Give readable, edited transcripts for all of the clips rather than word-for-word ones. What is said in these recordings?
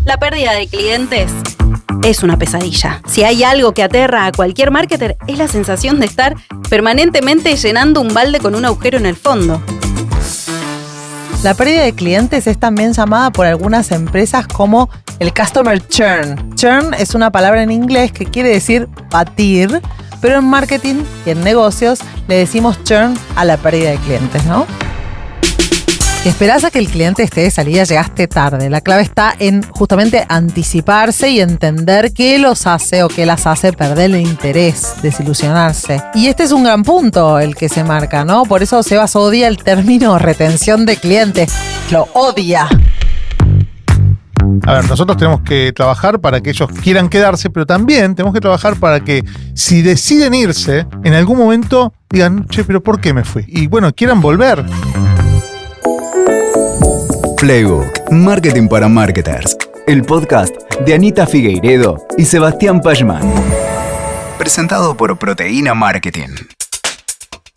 La pérdida de clientes es una pesadilla. Si hay algo que aterra a cualquier marketer, es la sensación de estar permanentemente llenando un balde con un agujero en el fondo. La pérdida de clientes es también llamada por algunas empresas como el customer churn. Churn es una palabra en inglés que quiere decir batir, pero en marketing y en negocios le decimos churn a la pérdida de clientes, ¿no? Si esperás a que el cliente esté de salida, llegaste tarde. La clave está en justamente anticiparse y entender qué los hace o qué las hace perder el interés, desilusionarse. Y este es un gran punto el que se marca, ¿no? Por eso Sebas odia el término retención de clientes. Lo odia. A ver, nosotros tenemos que trabajar para que ellos quieran quedarse, pero también tenemos que trabajar para que si deciden irse, en algún momento digan, che, pero ¿por qué me fui? Y bueno, quieran volver. Playbook, Marketing para Marketers, el podcast de Anita Figueiredo y Sebastián Pachman. Presentado por Proteína Marketing.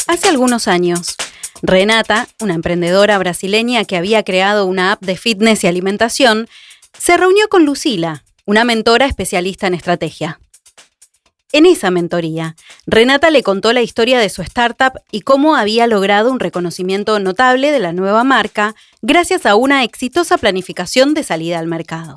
Hace algunos años, Renata, una emprendedora brasileña que había creado una app de fitness y alimentación, se reunió con Lucila, una mentora especialista en estrategia. En esa mentoría, Renata le contó la historia de su startup y cómo había logrado un reconocimiento notable de la nueva marca gracias a una exitosa planificación de salida al mercado.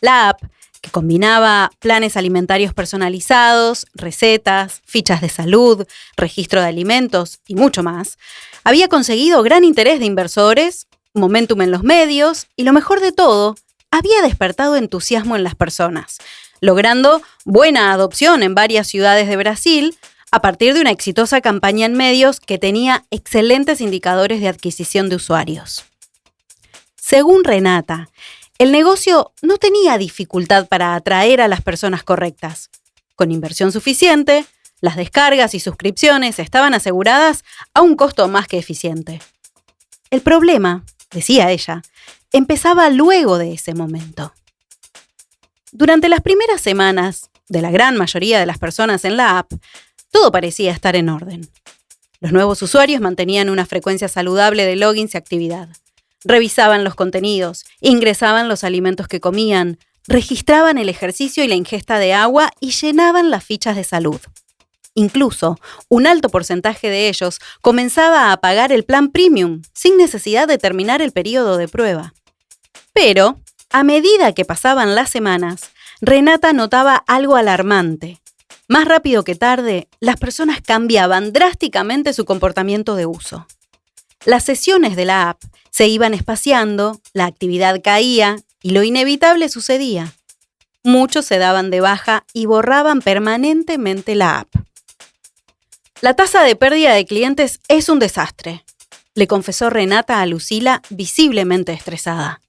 La app, que combinaba planes alimentarios personalizados, recetas, fichas de salud, registro de alimentos y mucho más, había conseguido gran interés de inversores, momentum en los medios y, lo mejor de todo, había despertado entusiasmo en las personas, logrando buena adopción en varias ciudades de Brasil a partir de una exitosa campaña en medios que tenía excelentes indicadores de adquisición de usuarios. Según Renata, el negocio no tenía dificultad para atraer a las personas correctas. Con inversión suficiente, las descargas y suscripciones estaban aseguradas a un costo más que eficiente. El problema, decía ella, empezaba luego de ese momento. Durante las primeras semanas de la gran mayoría de las personas en la app, todo parecía estar en orden. Los nuevos usuarios mantenían una frecuencia saludable de logins y actividad. Revisaban los contenidos, ingresaban los alimentos que comían, registraban el ejercicio y la ingesta de agua y llenaban las fichas de salud. Incluso, un alto porcentaje de ellos comenzaba a pagar el plan premium sin necesidad de terminar el periodo de prueba. Pero, a medida que pasaban las semanas, Renata notaba algo alarmante. Más rápido que tarde, las personas cambiaban drásticamente su comportamiento de uso. Las sesiones de la app se iban espaciando, la actividad caía y lo inevitable sucedía. Muchos se daban de baja y borraban permanentemente la app. La tasa de pérdida de clientes es un desastre, le confesó Renata a Lucila, visiblemente estresada.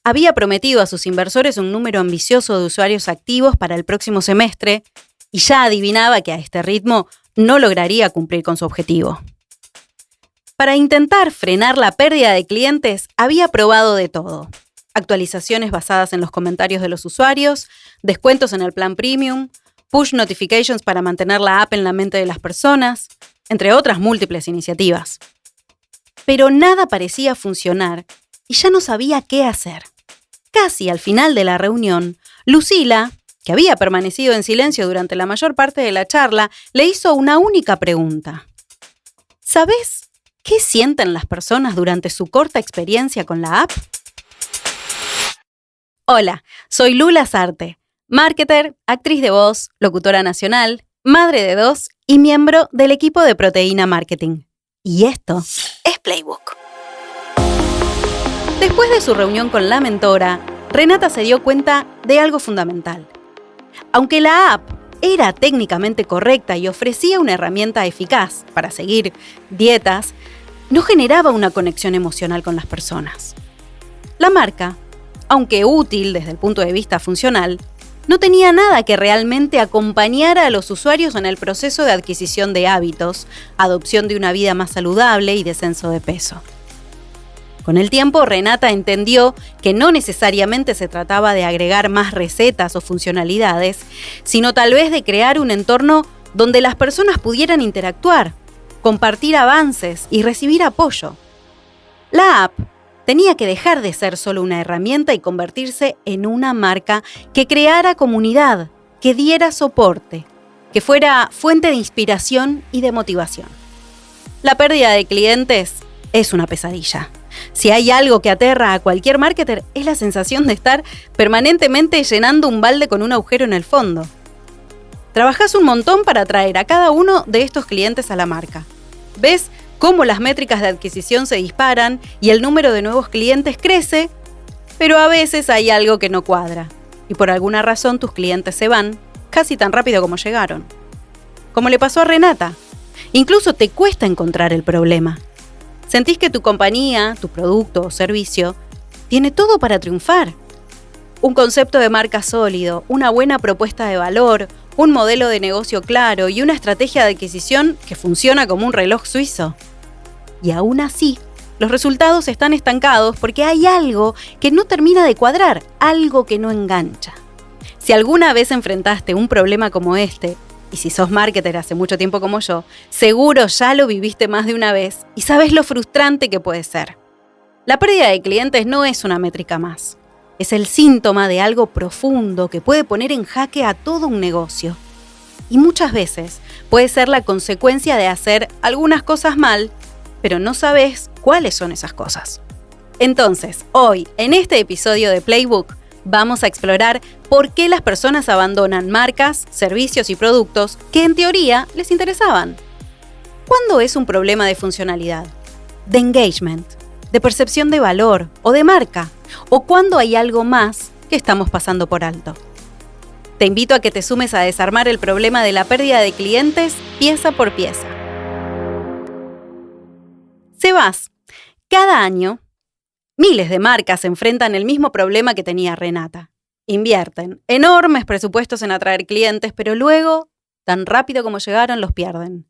Había prometido a sus inversores un número ambicioso de usuarios activos para el próximo semestre y ya adivinaba que a este ritmo no lograría cumplir con su objetivo. Para intentar frenar la pérdida de clientes, había probado de todo. Actualizaciones basadas en los comentarios de los usuarios, descuentos en el plan premium, push notifications para mantener la app en la mente de las personas, entre otras múltiples iniciativas. Pero nada parecía funcionar y ya no sabía qué hacer. Casi al final de la reunión, Lucila, que había permanecido en silencio durante la mayor parte de la charla, le hizo una única pregunta. ¿Sabes qué sienten las personas durante su corta experiencia con la app? Hola, soy Lula Sarte, marketer, actriz de voz, locutora nacional, madre de 2 y miembro del equipo de Proteína Marketing. Y esto es Playbook. Después de su reunión con la mentora, Renata se dio cuenta de algo fundamental. Aunque la app era técnicamente correcta y ofrecía una herramienta eficaz para seguir dietas, no generaba una conexión emocional con las personas. La marca, aunque útil desde el punto de vista funcional, no tenía nada que realmente acompañara a los usuarios en el proceso de adquisición de hábitos, adopción de una vida más saludable y descenso de peso. Con el tiempo, Renata entendió que no necesariamente se trataba de agregar más recetas o funcionalidades, sino tal vez de crear un entorno donde las personas pudieran interactuar, compartir avances y recibir apoyo. La app tenía que dejar de ser solo una herramienta y convertirse en una marca que creara comunidad, que diera soporte, que fuera fuente de inspiración y de motivación. La pérdida de clientes es una pesadilla. Si hay algo que aterra a cualquier marketer, es la sensación de estar permanentemente llenando un balde con un agujero en el fondo. Trabajás un montón para atraer a cada uno de estos clientes a la marca. Ves cómo las métricas de adquisición se disparan y el número de nuevos clientes crece, pero a veces hay algo que no cuadra y por alguna razón tus clientes se van casi tan rápido como llegaron. Como le pasó a Renata. Incluso te cuesta encontrar el problema. Sentís que tu compañía, tu producto o servicio tiene todo para triunfar. Un concepto de marca sólido, una buena propuesta de valor, un modelo de negocio claro y una estrategia de adquisición que funciona como un reloj suizo. Y aún así, los resultados están estancados porque hay algo que no termina de cuadrar, algo que no engancha. Si alguna vez enfrentaste un problema como este, y si sos marketer hace mucho tiempo como yo, seguro ya lo viviste más de una vez y sabes lo frustrante que puede ser. La pérdida de clientes no es una métrica más. Es el síntoma de algo profundo que puede poner en jaque a todo un negocio. Y muchas veces puede ser la consecuencia de hacer algunas cosas mal, pero no sabes cuáles son esas cosas. Entonces, hoy, en este episodio de Playbook, vamos a explorar por qué las personas abandonan marcas, servicios y productos que en teoría les interesaban. ¿Cuándo es un problema de funcionalidad, de engagement, de percepción de valor o de marca? ¿O cuándo hay algo más que estamos pasando por alto? Te invito a que te sumes a desarmar el problema de la pérdida de clientes pieza por pieza. Sebas, cada año, miles de marcas enfrentan el mismo problema que tenía Renata. Invierten enormes presupuestos en atraer clientes, pero luego, tan rápido como llegaron, los pierden.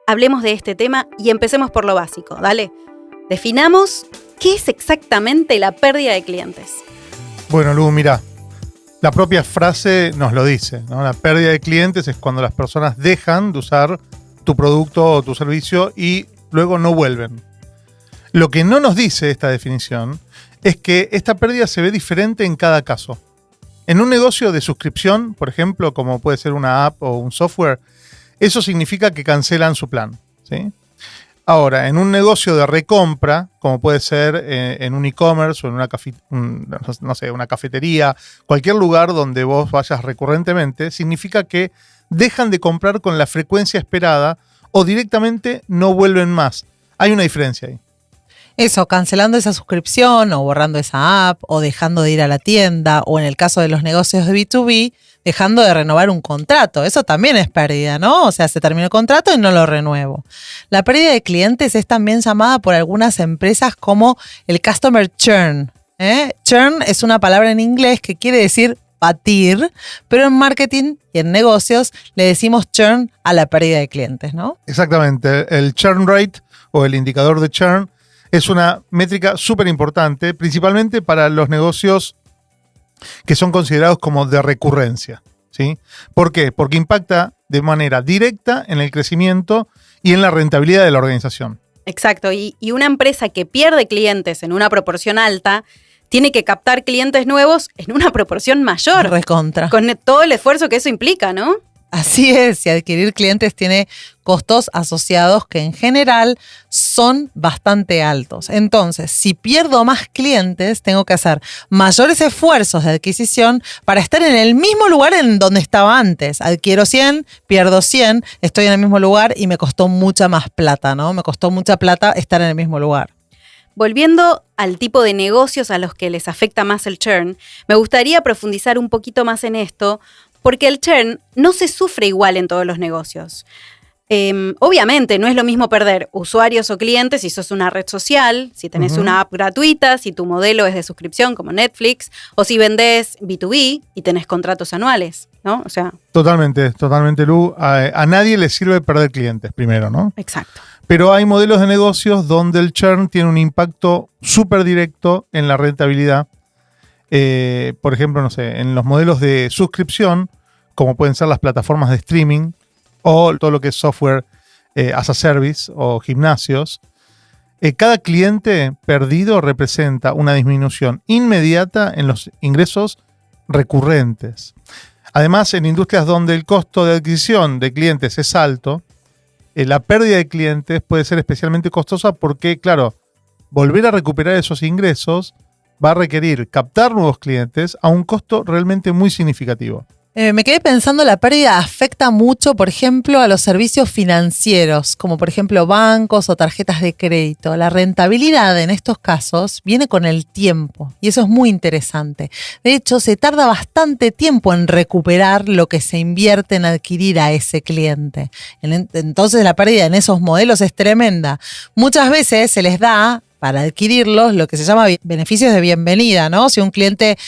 Hablemos de este tema y empecemos por lo básico, ¿dale? Definamos qué es exactamente la pérdida de clientes. Bueno, Lu, mira, la propia frase nos lo dice, ¿no? La pérdida de clientes es cuando las personas dejan de usar tu producto o tu servicio y luego no vuelven. Lo que no nos dice esta definición es que esta pérdida se ve diferente en cada caso. En un negocio de suscripción, por ejemplo, como puede ser una app o un software, eso significa que cancelan su plan, ¿sí? Ahora, en un negocio de recompra, como puede ser en un e-commerce o en una cafetería, cualquier lugar donde vos vayas recurrentemente, significa que dejan de comprar con la frecuencia esperada o directamente no vuelven más. Hay una diferencia ahí. Eso, cancelando esa suscripción o borrando esa app o dejando de ir a la tienda o en el caso de los negocios de B2B, dejando de renovar un contrato. Eso también es pérdida, ¿no? O sea, se terminó el contrato y no lo renuevo. La pérdida de clientes es también llamada por algunas empresas como el customer churn. Churn es una palabra en inglés que quiere decir batir, pero en marketing y en negocios le decimos churn a la pérdida de clientes, ¿no? Exactamente. El churn rate o el indicador de churn es una métrica súper importante, principalmente para los negocios que son considerados como de recurrencia, ¿sí? ¿Por qué? Porque impacta de manera directa en el crecimiento y en la rentabilidad de la organización. Exacto, y una empresa que pierde clientes en una proporción alta tiene que captar clientes nuevos en una proporción mayor. Recontra. Con todo el esfuerzo que eso implica, ¿no? Así es, y adquirir clientes tiene costos asociados que en general son bastante altos. Entonces, si pierdo más clientes, tengo que hacer mayores esfuerzos de adquisición para estar en el mismo lugar en donde estaba antes. Adquiero 100, pierdo 100, estoy en el mismo lugar y me costó mucha más plata, ¿no? Me costó mucha plata estar en el mismo lugar. Volviendo al tipo de negocios a los que les afecta más el churn, me gustaría profundizar un poquito más en esto, porque el churn no se sufre igual en todos los negocios. Obviamente, no es lo mismo perder usuarios o clientes si sos una red social, si tenés una app gratuita, si tu modelo es de suscripción como Netflix, o si vendés B2B y tenés contratos anuales, ¿no? O sea, Totalmente, Lu. A nadie le sirve perder clientes primero, ¿no? exacto. Pero hay modelos de negocios donde el churn tiene un impacto súper directo en la rentabilidad. Por ejemplo, no sé, en los modelos de suscripción, como pueden ser las plataformas de streaming o todo lo que es software as a service o gimnasios, cada cliente perdido representa una disminución inmediata en los ingresos recurrentes. Además, en industrias donde el costo de adquisición de clientes es alto, la pérdida de clientes puede ser especialmente costosa porque, claro, volver a recuperar esos ingresos va a requerir captar nuevos clientes a un costo realmente muy significativo. Me quedé pensando, la pérdida afecta mucho, por ejemplo, a los servicios financieros, como por ejemplo bancos o tarjetas de crédito. La rentabilidad en estos casos viene con el tiempo y eso es muy interesante. De hecho, se tarda bastante tiempo en recuperar lo que se invierte en adquirir a ese cliente. Entonces la pérdida en esos modelos es tremenda. Muchas veces se les da, para adquirirlos, lo que se llama beneficios de bienvenida, ¿no? Si un cliente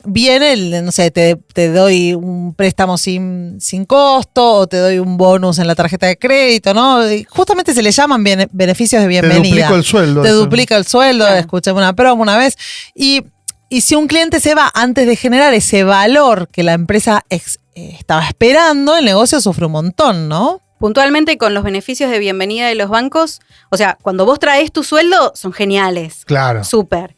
viene, no sé, te doy un préstamo sin costo o te doy un bonus en la tarjeta de crédito, ¿no? Y justamente se le llaman beneficios de bienvenida. Te duplico el sueldo. Te duplica el sueldo, escuché una promo una vez. Y si un cliente se va antes de generar ese valor que la empresa estaba esperando, el negocio sufre un montón, ¿no? Puntualmente con los beneficios de bienvenida de los bancos, o sea, cuando vos traes tu sueldo, son geniales. Claro. Súper.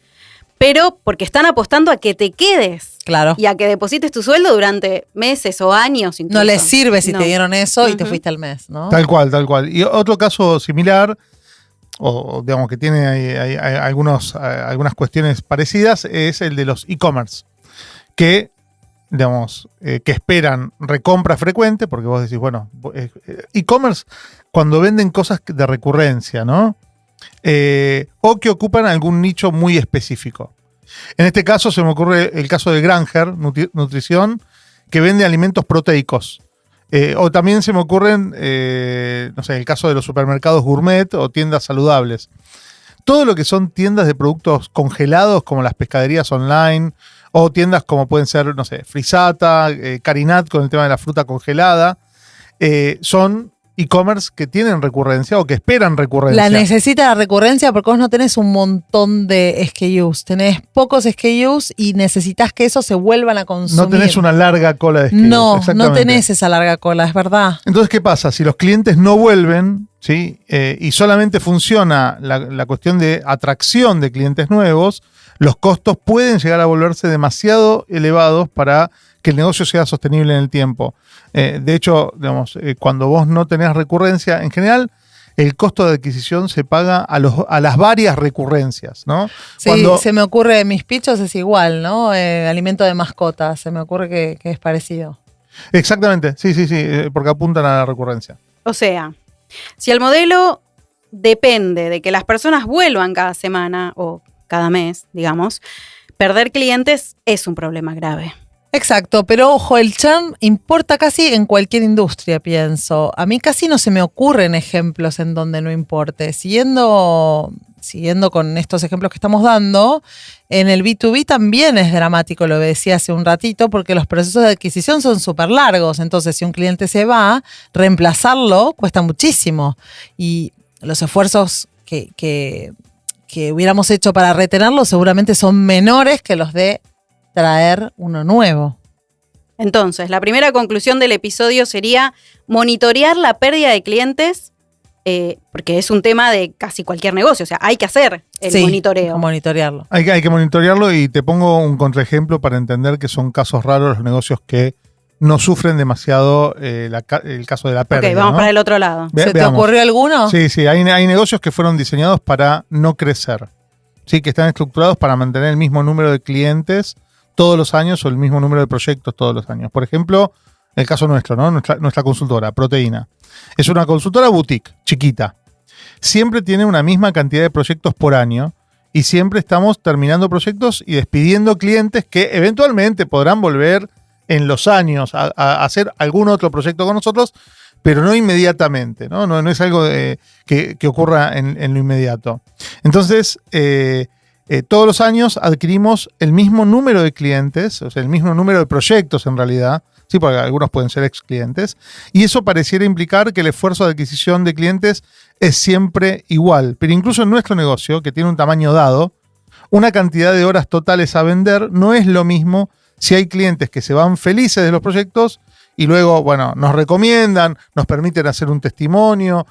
Pero porque están apostando a que te quedes. Claro. Y a que deposites tu sueldo durante meses o años incluso. No les sirve si No. te dieron eso y te fuiste al mes, ¿no? Tal cual, tal cual. Y otro caso similar, o digamos que tiene hay algunas cuestiones parecidas, es el de los e-commerce, que, digamos, que esperan recompra frecuente, porque vos decís, bueno, e-commerce cuando venden cosas de recurrencia, ¿no? O que ocupan algún nicho muy específico. En este caso se me ocurre el caso de Granger Nutrición, que vende alimentos proteicos. O también se me ocurren, no sé, el caso de los supermercados gourmet o tiendas saludables. Todo lo que son tiendas de productos congelados, como las pescaderías online, o tiendas como pueden ser, no sé, Frisata, Carinat con el tema de la fruta congelada, son e-commerce que tienen recurrencia o que esperan recurrencia. La necesita la recurrencia porque vos no tenés un montón de SKUs, tenés pocos SKUs y necesitas que esos se vuelvan a consumir. No tenés una larga cola de SKUs. No tenés esa larga cola, es verdad. Entonces, ¿qué pasa? Si los clientes no vuelven, ¿sí? Y solamente funciona la cuestión de atracción de clientes nuevos, los costos pueden llegar a volverse demasiado elevados para que el negocio sea sostenible en el tiempo. De hecho, digamos, cuando vos no tenés recurrencia, en general, el costo de adquisición se paga a las varias recurrencias, ¿no? Sí, se me ocurre, mis pichos es igual, ¿no? Alimento de mascotas, se me ocurre que es parecido. Exactamente, sí, porque apuntan a la recurrencia. O sea, si el modelo depende de que las personas vuelvan cada semana o cada mes, digamos, perder clientes es un problema grave. Exacto, pero ojo, el churn importa casi en cualquier industria, pienso. A mí casi no se me ocurren ejemplos en donde no importe. Siguiendo con estos ejemplos que estamos dando, en el B2B también es dramático, lo decía hace un ratito, porque los procesos de adquisición son súper largos. Entonces, si un cliente se va, reemplazarlo cuesta muchísimo. Y los esfuerzos que hubiéramos hecho para retenerlo seguramente son menores que los de traer uno nuevo. Entonces, la primera conclusión del episodio sería monitorear la pérdida de clientes, porque es un tema de casi cualquier negocio, o sea, hay que hacer el monitoreo. Monitorearlo. Hay que monitorearlo y te pongo un contraejemplo para entender que son casos raros los negocios que no sufren demasiado el caso de la pérdida. Ok, vamos, ¿no? Para el otro lado. ¿Se te ocurrió alguno? Sí, hay negocios que fueron diseñados para no crecer, sí, que están estructurados para mantener el mismo número de clientes todos los años o el mismo número de proyectos todos los años. Por ejemplo, el caso nuestro, ¿no? Nuestra consultora, Proteína. Es una consultora boutique, chiquita. Siempre tiene una misma cantidad de proyectos por año y siempre estamos terminando proyectos y despidiendo clientes que eventualmente podrán volver en los años a hacer algún otro proyecto con nosotros, pero no inmediatamente, ¿no? No es algo que ocurra en lo inmediato. Entonces, todos los años adquirimos el mismo número de clientes, o sea, el mismo número de proyectos en realidad, sí, porque algunos pueden ser ex clientes, y eso pareciera implicar que el esfuerzo de adquisición de clientes es siempre igual. Pero incluso en nuestro negocio, que tiene un tamaño dado, una cantidad de horas totales a vender no es lo mismo si hay clientes que se van felices de los proyectos y luego, bueno, nos recomiendan, nos permiten hacer un testimonio,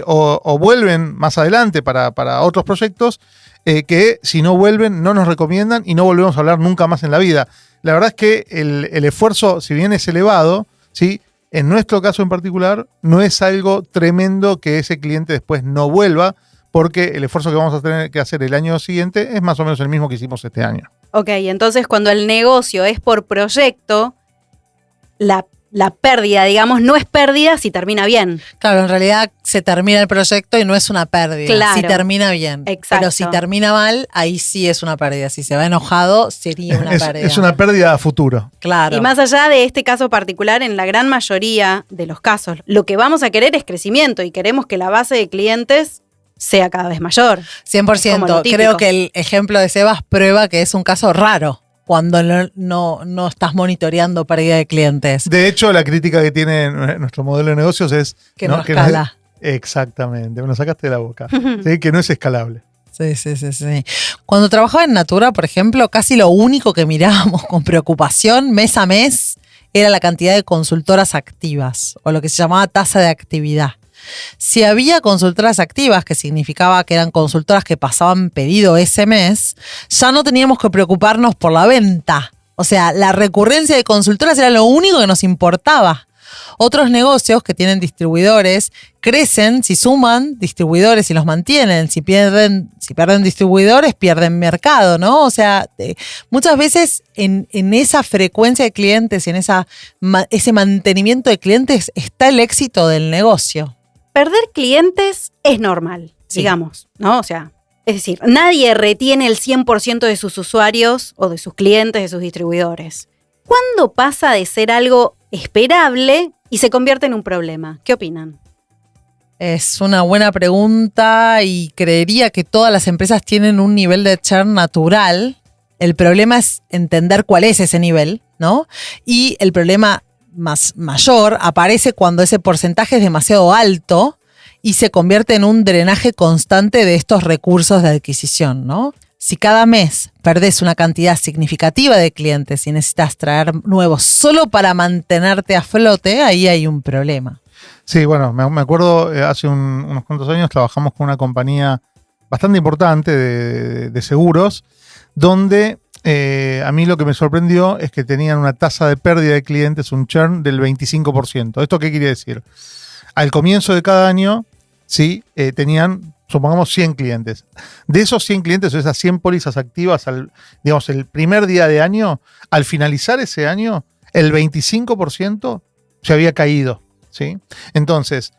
o vuelven más adelante para otros proyectos, que si no vuelven no nos recomiendan y no volvemos a hablar nunca más en la vida. La verdad es que el esfuerzo, si bien es elevado, ¿sí? En nuestro caso en particular, no es algo tremendo que ese cliente después no vuelva, porque el esfuerzo que vamos a tener que hacer el año siguiente es más o menos el mismo que hicimos este año. Ok, entonces cuando el negocio es por proyecto, la pérdida, digamos, no es pérdida si termina bien. Claro, en realidad se termina el proyecto y no es una pérdida. Claro. Si termina bien. Exacto. Pero si termina mal, ahí sí es una pérdida. Si se va enojado, sería una pérdida. Es una pérdida a futuro. Claro. Y más allá de este caso particular, en la gran mayoría de los casos, lo que vamos a querer es crecimiento y queremos que la base de clientes sea cada vez mayor. 100%. Creo que el ejemplo de Sebas prueba que es un caso raro cuando no estás monitoreando pérdida de clientes. De hecho, la crítica que tiene nuestro modelo de negocios es Que no escala. Exactamente, me lo sacaste de la boca. ¿Sí? Que no es escalable. Sí. Cuando trabajaba en Natura, por ejemplo, casi lo único que mirábamos con preocupación mes a mes era la cantidad de consultoras activas, o lo que se llamaba tasa de actividad. Si había consultoras activas, que significaba que eran consultoras que pasaban pedido ese mes, ya no teníamos que preocuparnos por la venta. O sea, la recurrencia de consultoras era lo único que nos importaba. Otros negocios que tienen distribuidores crecen si suman distribuidores y los mantienen. Si pierden distribuidores, pierden mercado, ¿no? O sea, muchas veces en esa frecuencia de clientes y en ese mantenimiento de clientes está el éxito del negocio. Perder clientes es normal, Sí. digamos, ¿no? O sea, es decir, nadie retiene el 100% de sus usuarios o de sus clientes, de sus distribuidores. ¿Cuándo pasa de ser algo esperable y se convierte en un problema? ¿Qué opinan? Es una buena pregunta y creería que todas las empresas tienen un nivel de churn natural. El problema es entender cuál es ese nivel, ¿no? Y el problema más mayor aparece cuando ese porcentaje es demasiado alto y se convierte en un drenaje constante de estos recursos de adquisición, ¿no? Si cada mes perdés una cantidad significativa de clientes y necesitas traer nuevos solo para mantenerte a flote, ahí hay un problema. Sí, bueno, me acuerdo hace unos cuantos años trabajamos con una compañía bastante importante de seguros, donde a mí lo que me sorprendió es que tenían una tasa de pérdida de clientes, un churn del 25%. ¿Esto qué quiere decir? Al comienzo de cada año, sí, tenían, supongamos, 100 clientes. De esos 100 clientes, o esas 100 pólizas activas, digamos, el primer día de año, al finalizar ese año, el 25% se había caído, ¿sí? Entonces,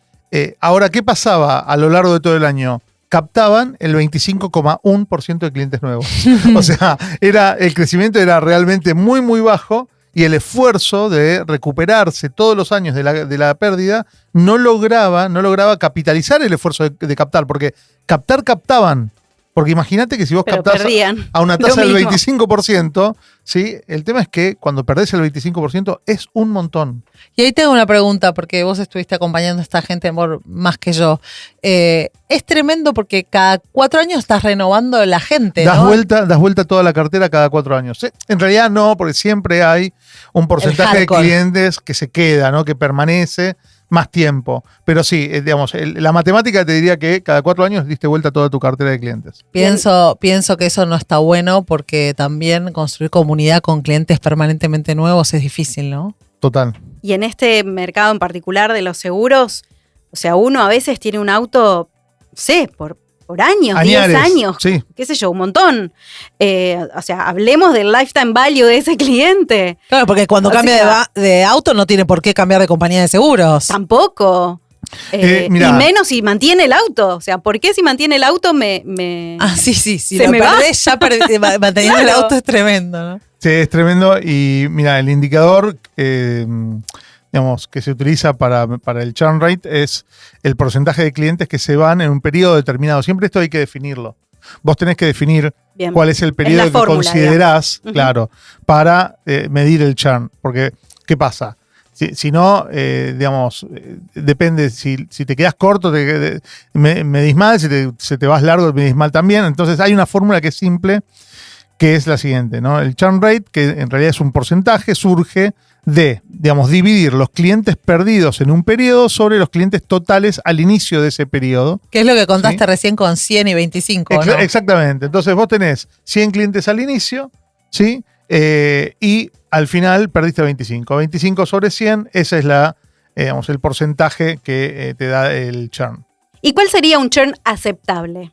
ahora, ¿qué pasaba a lo largo de todo el año? Captaban el 25,1% de clientes nuevos. O sea, el crecimiento era realmente muy, muy bajo y el esfuerzo de recuperarse todos los años de la pérdida no lograba capitalizar el esfuerzo de captar, porque captaban. Porque imagínate que si vos Pero captás perdían a una tasa lo del mismo. 25%, ¿sí? El tema es que cuando perdés el 25% es un montón. Y ahí tengo una pregunta, porque vos estuviste acompañando a esta gente más que yo. Es tremendo porque cada 4 años estás renovando la gente, Das ¿no? vuelta toda la cartera cada 4 años. En realidad no, porque siempre hay un porcentaje de hardcore. clientes que se queda, ¿no? Que permanece más tiempo. Pero sí, digamos, la matemática te diría que cada 4 años diste vuelta toda tu cartera de clientes. Pienso que eso no está bueno porque también construir comunidad con clientes permanentemente nuevos es difícil, ¿no? Total. Y en este mercado en particular de los seguros, o sea, uno a veces tiene un auto, no sé, por años, Añares, 10 años, sí. qué sé yo, un montón. O sea, hablemos del lifetime value de ese cliente. Claro, porque cuando O cambia de auto no tiene por qué cambiar de compañía de seguros. Tampoco. Mirá. Y menos si mantiene el auto. O sea, ¿por qué si mantiene el auto me... Ah, sí. Si ¿Se lo me va? perdés, ya manteniendo el Claro. auto es tremendo, ¿no? Sí, es tremendo. Y mira, el indicador digamos, que se utiliza para el churn rate es el porcentaje de clientes que se van en un periodo determinado. Siempre esto hay que definirlo. Vos tenés que definir Bien. cuál es el periodo la que fórmula, considerás, digamos. claro, para medir el churn. Porque, ¿qué pasa? Si no, digamos, depende, si te quedas corto, medís mal, si te vas largo, medís mal también. Entonces hay una fórmula que es simple, que es la siguiente, ¿no? El churn rate, que en realidad es un porcentaje, surge de, digamos, dividir los clientes perdidos en un periodo sobre los clientes totales al inicio de ese periodo. Que es lo que contaste ¿sí? recién con 100 y 25, ¿no? Exactamente. Entonces vos tenés 100 clientes al inicio, ¿sí? Y al final perdiste 25. 25 sobre 100, ese es digamos, el porcentaje que te da el churn. ¿Y cuál sería un churn aceptable?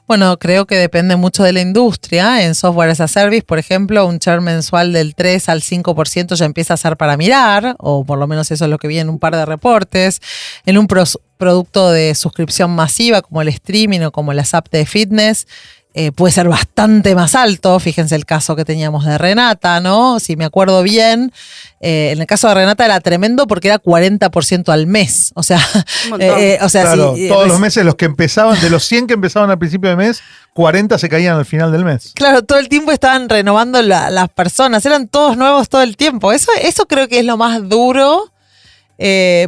Bueno, creo que depende mucho de la industria. En software as a service, por ejemplo, un churn mensual del 3 al 5% ya empieza a ser para mirar, o por lo menos eso es lo que vi en un par de reportes. En un producto de suscripción masiva como el streaming o como las apps de fitness, puede ser bastante más alto. Fíjense el caso que teníamos de Renata, ¿no? Si me acuerdo bien, en el caso de Renata era tremendo porque era 40% al mes. O sea, Claro, sí, todos los meses los que empezaban, de los 100 que empezaban al principio de mes, 40 se caían al final del mes. Claro, todo el tiempo estaban renovando las personas, eran todos nuevos todo el tiempo. Eso creo que es lo más duro.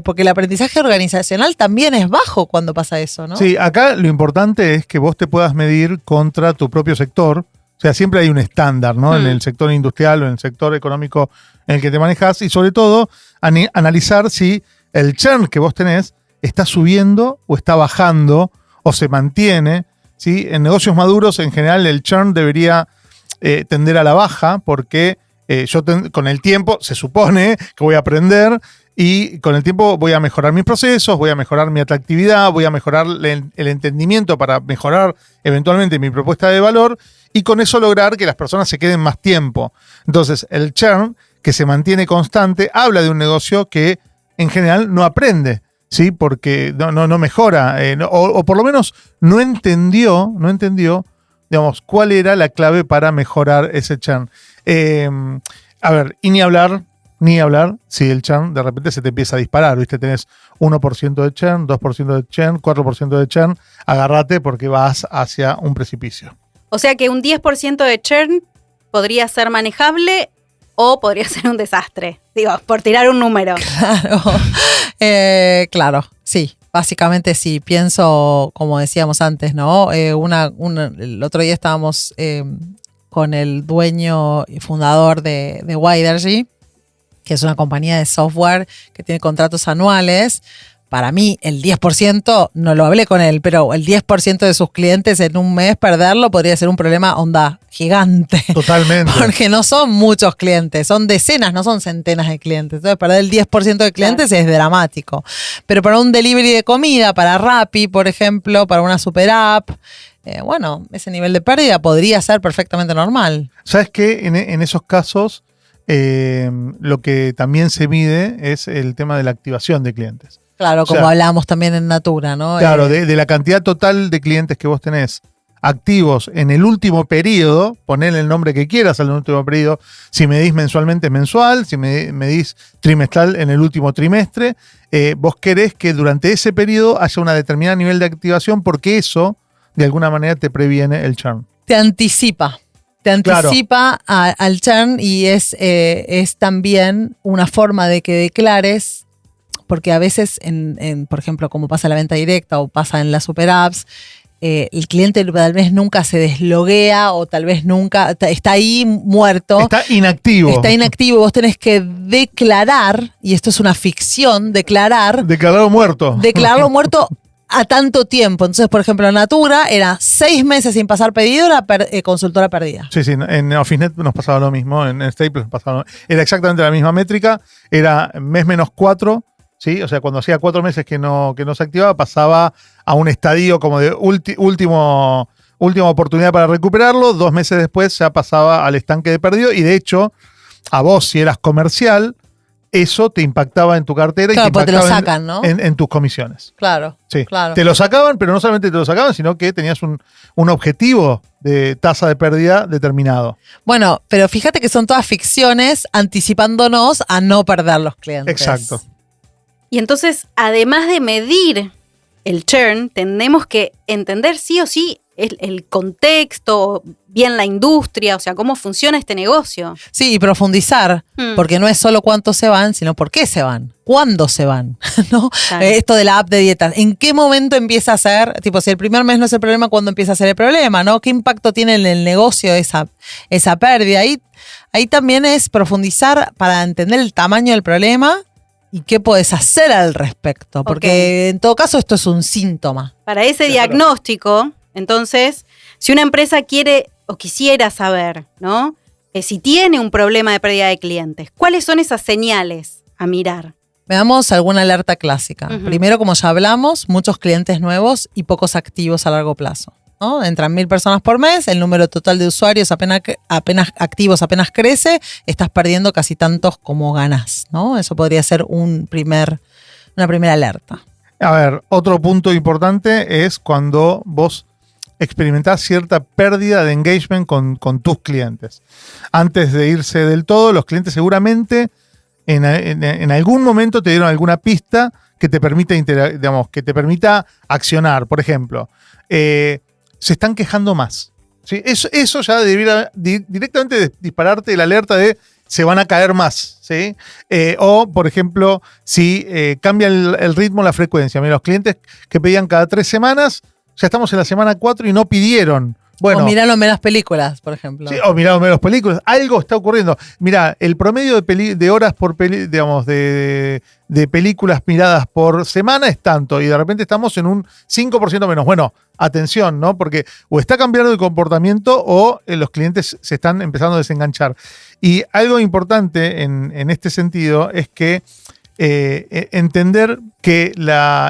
Porque el aprendizaje organizacional también es bajo cuando pasa eso, ¿no? Sí, acá lo importante es que vos te puedas medir contra tu propio sector. O sea, siempre hay un estándar, ¿no? En el sector industrial o en el sector económico en el que te manejas. Y sobre todo, analizar si el churn que vos tenés está subiendo o está bajando o se mantiene, ¿sí? En negocios maduros, en general, el churn debería tender a la baja porque con el tiempo se supone que voy a aprender. Y con el tiempo voy a mejorar mis procesos, voy a mejorar mi atractividad, voy a mejorar el entendimiento para mejorar eventualmente mi propuesta de valor y con eso lograr que las personas se queden más tiempo. Entonces, el churn, que se mantiene constante, habla de un negocio que en general no aprende, ¿sí? Porque no mejora, o por lo menos no entendió, digamos, cuál era la clave para mejorar ese churn. A ver, y ni hablar si el churn de repente se te empieza a disparar, ¿viste? Tenés 1% de churn, 2% de churn, 4% de churn, agárrate porque vas hacia un precipicio. O sea que un 10% de churn podría ser manejable o podría ser un desastre. Digo, por tirar un número. Claro, sí. Básicamente sí, pienso, como decíamos antes, ¿no? El otro día estábamos con el dueño y fundador de Widergy, que es una compañía de software que tiene contratos anuales. Para mí, el 10%, no lo hablé con él, pero el 10% de sus clientes en un mes perderlo podría ser un problema gigante. Totalmente. Porque no son muchos clientes, son decenas, no son centenas de clientes. Entonces, perder el 10% de clientes es dramático. Pero para un delivery de comida, para Rappi, por ejemplo, para una super app, ese nivel de pérdida podría ser perfectamente normal. ¿Sabes qué? En esos casos, lo que también se mide es el tema de la activación de clientes. Claro, como hablábamos también en Natura, ¿no? Claro, de la cantidad total de clientes que vos tenés activos en el último periodo, ponele el nombre que quieras al último periodo, si medís mensualmente mensual, si medís trimestral en el último trimestre, vos querés que durante ese periodo haya una determinada nivel de activación porque eso, de alguna manera, te previene el churn. Te anticipa al churn y es también una forma de que declares, porque a veces, por ejemplo, como pasa en la venta directa o pasa en las super apps, el cliente tal vez nunca se desloguea o tal vez nunca, está ahí muerto. Está inactivo. Vos tenés que declarar, y esto es una ficción, Declararlo muerto. Declararlo muerto a tanto tiempo. Entonces, por ejemplo, en Natura era 6 meses sin pasar pedido, la consultora perdida. Sí, en OfficeNet nos pasaba lo mismo, en Staples nos pasaba lo mismo. Era exactamente la misma métrica, era mes menos 4, ¿sí? O sea, cuando hacía 4 meses que no se activaba, pasaba a un estadio como de última oportunidad para recuperarlo. 2 meses después ya pasaba al estanque de perdido y de hecho, a vos, si eras comercial, eso te impactaba en tu cartera, claro, y te impactaba te lo sacan, ¿no? en tus comisiones. Claro, sí. Claro. Te lo sacaban, pero no solamente te lo sacaban, sino que tenías un objetivo de tasa de pérdida determinado. Bueno, pero fíjate que son todas ficciones anticipándonos a no perder los clientes. Exacto. Y entonces, además de medir el churn, tenemos que entender sí o sí el contexto, bien la industria, o sea, cómo funciona este negocio. Sí, y profundizar, porque no es solo cuántos se van, sino por qué se van, cuándo se van, ¿no? Claro. Esto de la app de dietas, ¿en qué momento empieza a ser, tipo, si el primer mes no es el problema, cuándo empieza a ser el problema, ¿no? ¿Qué impacto tiene en el negocio esa pérdida? Ahí también es profundizar para entender el tamaño del problema y qué podés hacer al respecto, porque en todo caso esto es un síntoma. Para ese diagnóstico, entonces, si una empresa quiere o quisiera saber, ¿no? Si tiene un problema de pérdida de clientes, ¿cuáles son esas señales a mirar? Veamos alguna alerta clásica. Ujú. Primero, como ya hablamos, muchos clientes nuevos y pocos activos a largo plazo, ¿no? Entran 1.000 personas por mes, el número total de usuarios apenas activos apenas crece, estás perdiendo casi tantos como ganás, ¿no? Eso podría ser una primera alerta. A ver, otro punto importante es cuando vos experimentás cierta pérdida de engagement con tus clientes. Antes de irse del todo, los clientes seguramente en algún momento te dieron alguna pista que te permita, que te permita accionar. Por ejemplo, se están quejando más. ¿Sí? Eso ya debería directamente dispararte la alerta de se van a caer más. ¿Sí? O, por ejemplo, si cambia el ritmo, la frecuencia. Mira, los clientes que pedían cada 3 semanas, ya estamos en la semana 4 y no pidieron. Bueno, o miraron menos películas, por ejemplo. Sí, o miraron menos películas. Algo está ocurriendo. Mira, el promedio de horas por de películas miradas por semana es tanto, y de repente estamos en un 5% menos. Bueno, atención, ¿no? Porque o está cambiando el comportamiento o los clientes se están empezando a desenganchar. Y algo importante en este sentido es que entender que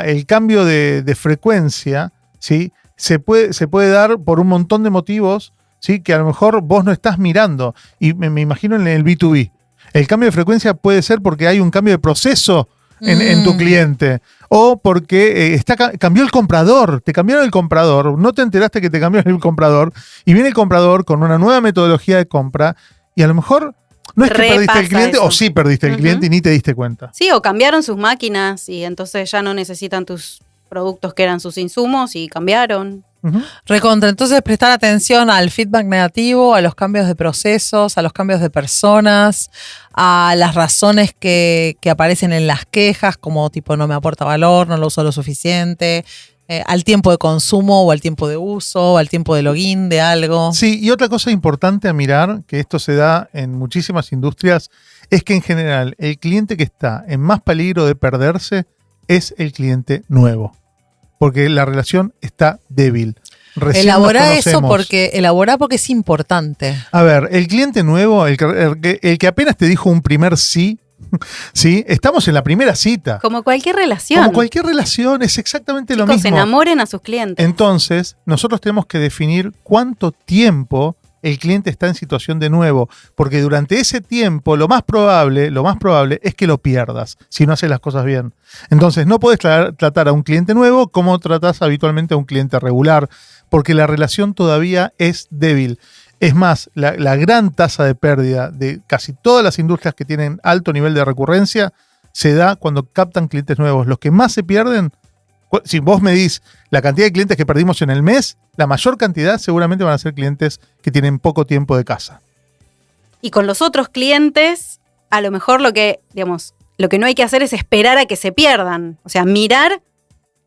el cambio de frecuencia, ¿sí? Se puede dar por un montón de motivos, ¿sí? Que a lo mejor vos no estás mirando. Y me imagino en el B2B. El cambio de frecuencia puede ser porque hay un cambio de proceso en tu cliente. O porque cambió el comprador. Te cambiaron el comprador. No te enteraste que te cambiaron el comprador. Y viene el comprador con una nueva metodología de compra. Y a lo mejor no es que perdiste el cliente, o sí perdiste el cliente y ni te diste cuenta. Sí, o cambiaron sus máquinas y entonces ya no necesitan tus productos que eran sus insumos y cambiaron. Recontra, entonces prestar atención al feedback negativo, a los cambios de procesos, a los cambios de personas, a las razones que aparecen en las quejas, como tipo no me aporta valor, no lo uso lo suficiente, al tiempo de consumo o al tiempo de uso, o al tiempo de login de algo. Sí, y otra cosa importante a mirar, que esto se da en muchísimas industrias, es que en general el cliente que está en más peligro de perderse es el cliente nuevo. Porque la relación está débil. Elaborá eso porque es importante. A ver, el cliente nuevo, el que apenas te dijo un primer sí, ¿sí? Estamos en la primera cita. Como cualquier relación. Como cualquier relación, es exactamente lo mismo. Enamoren a sus clientes. Entonces, nosotros tenemos que definir cuánto tiempo el cliente está en situación de nuevo, porque durante ese tiempo lo más probable es que lo pierdas si no haces las cosas bien. Entonces no podés tratar a un cliente nuevo como tratás habitualmente a un cliente regular, porque la relación todavía es débil. Es más, la gran tasa de pérdida de casi todas las industrias que tienen alto nivel de recurrencia se da cuando captan clientes nuevos. Los que más se pierden, si vos medís la cantidad de clientes que perdimos en el mes, la mayor cantidad seguramente van a ser clientes que tienen poco tiempo de casa. Y con los otros clientes, a lo mejor lo que no hay que hacer es esperar a que se pierdan. O sea, mirar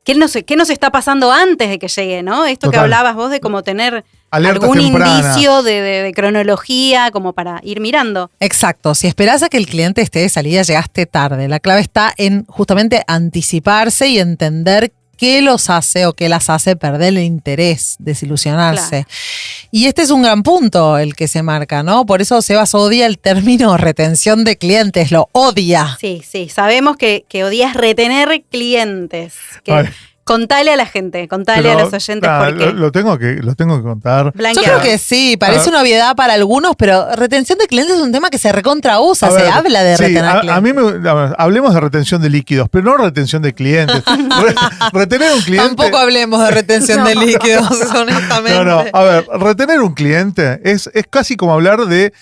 qué nos está pasando antes de que llegue, ¿no? Esto Total. Que hablabas vos de como tener Alertas algún tempranas. indicio de cronología como para ir mirando. Exacto, si esperás a que el cliente esté de salida, llegaste tarde. La clave está en justamente anticiparse y entender qué los hace o qué las hace perder el interés, desilusionarse. Claro. Y este es un gran punto el que se marca, ¿no? Por eso Sebas odia el término retención de clientes, lo odia. Sí, sabemos que odias retener clientes. Ay. Contale a la gente, contale a los oyentes por qué. Lo tengo que contar. Yo creo que sí, parece una obviedad para algunos, pero retención de clientes es un tema que se recontrausa, se habla de retener clientes. Hablemos de retención de líquidos, pero no retención de clientes. Retener un cliente. Tampoco hablemos de retención de líquidos, honestamente. No, a ver, retener un cliente es casi como hablar de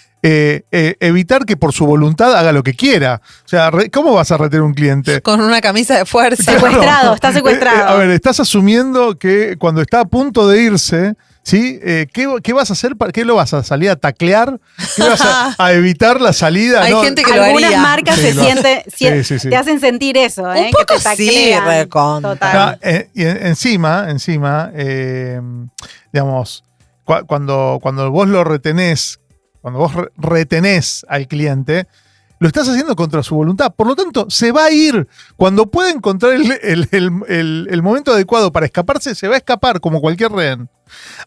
evitar que por su voluntad haga lo que quiera. O sea, ¿cómo vas a retener un cliente? Con una camisa de fuerza. Secuestrado, está secuestrado. A ver, estás asumiendo que cuando está a punto de irse, ¿sí? ¿Qué vas a hacer? ¿Qué lo vas a salir a taclear? ¿Qué vas a evitar la salida? Hay gente que lo Algunas haría. marcas Sí, sí, te hacen sentir eso, Un que poco te sí, taclean. recontra. Total. Y encima, digamos, cuando vos lo retenés, cuando vos retenés al cliente, lo estás haciendo contra su voluntad. Por lo tanto, se va a ir. Cuando pueda encontrar el momento adecuado para escaparse, se va a escapar como cualquier rehén.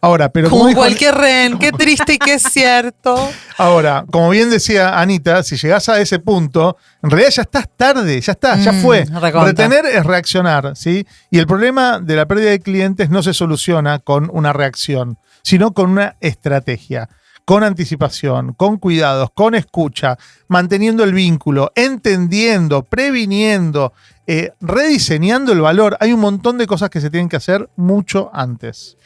Ahora, pero Como dijo- cualquier rehén, qué triste y qué cierto. Ahora, como bien decía Anita, si llegás a ese punto, en realidad ya estás tarde, ya está, ya fue. recontra. Retener es reaccionar, ¿sí? Y el problema de la pérdida de clientes no se soluciona con una reacción, sino con una estrategia, con anticipación, con cuidados, con escucha, manteniendo el vínculo, entendiendo, previniendo, rediseñando el valor. Hay un montón de cosas que se tienen que hacer mucho antes.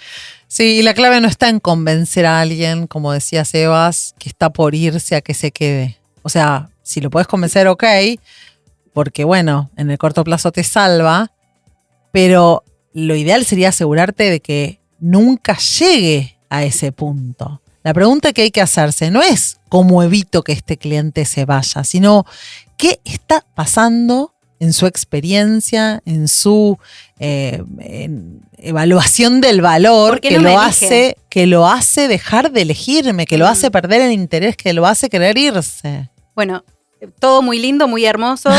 Sí, y la clave no está en convencer a alguien, como decía Sebas, que está por irse a que se quede. O sea, si lo puedes convencer, ok, porque bueno, en el corto plazo te salva, pero lo ideal sería asegurarte de que nunca llegue a ese punto. La pregunta que hay que hacerse no es cómo evito que este cliente se vaya, sino qué está pasando en su experiencia, en su en evaluación del valor ¿Por qué que, no me lo hace dejar de elegirme, que lo hace perder el interés, que lo hace querer irse. Bueno, todo muy lindo, muy hermoso,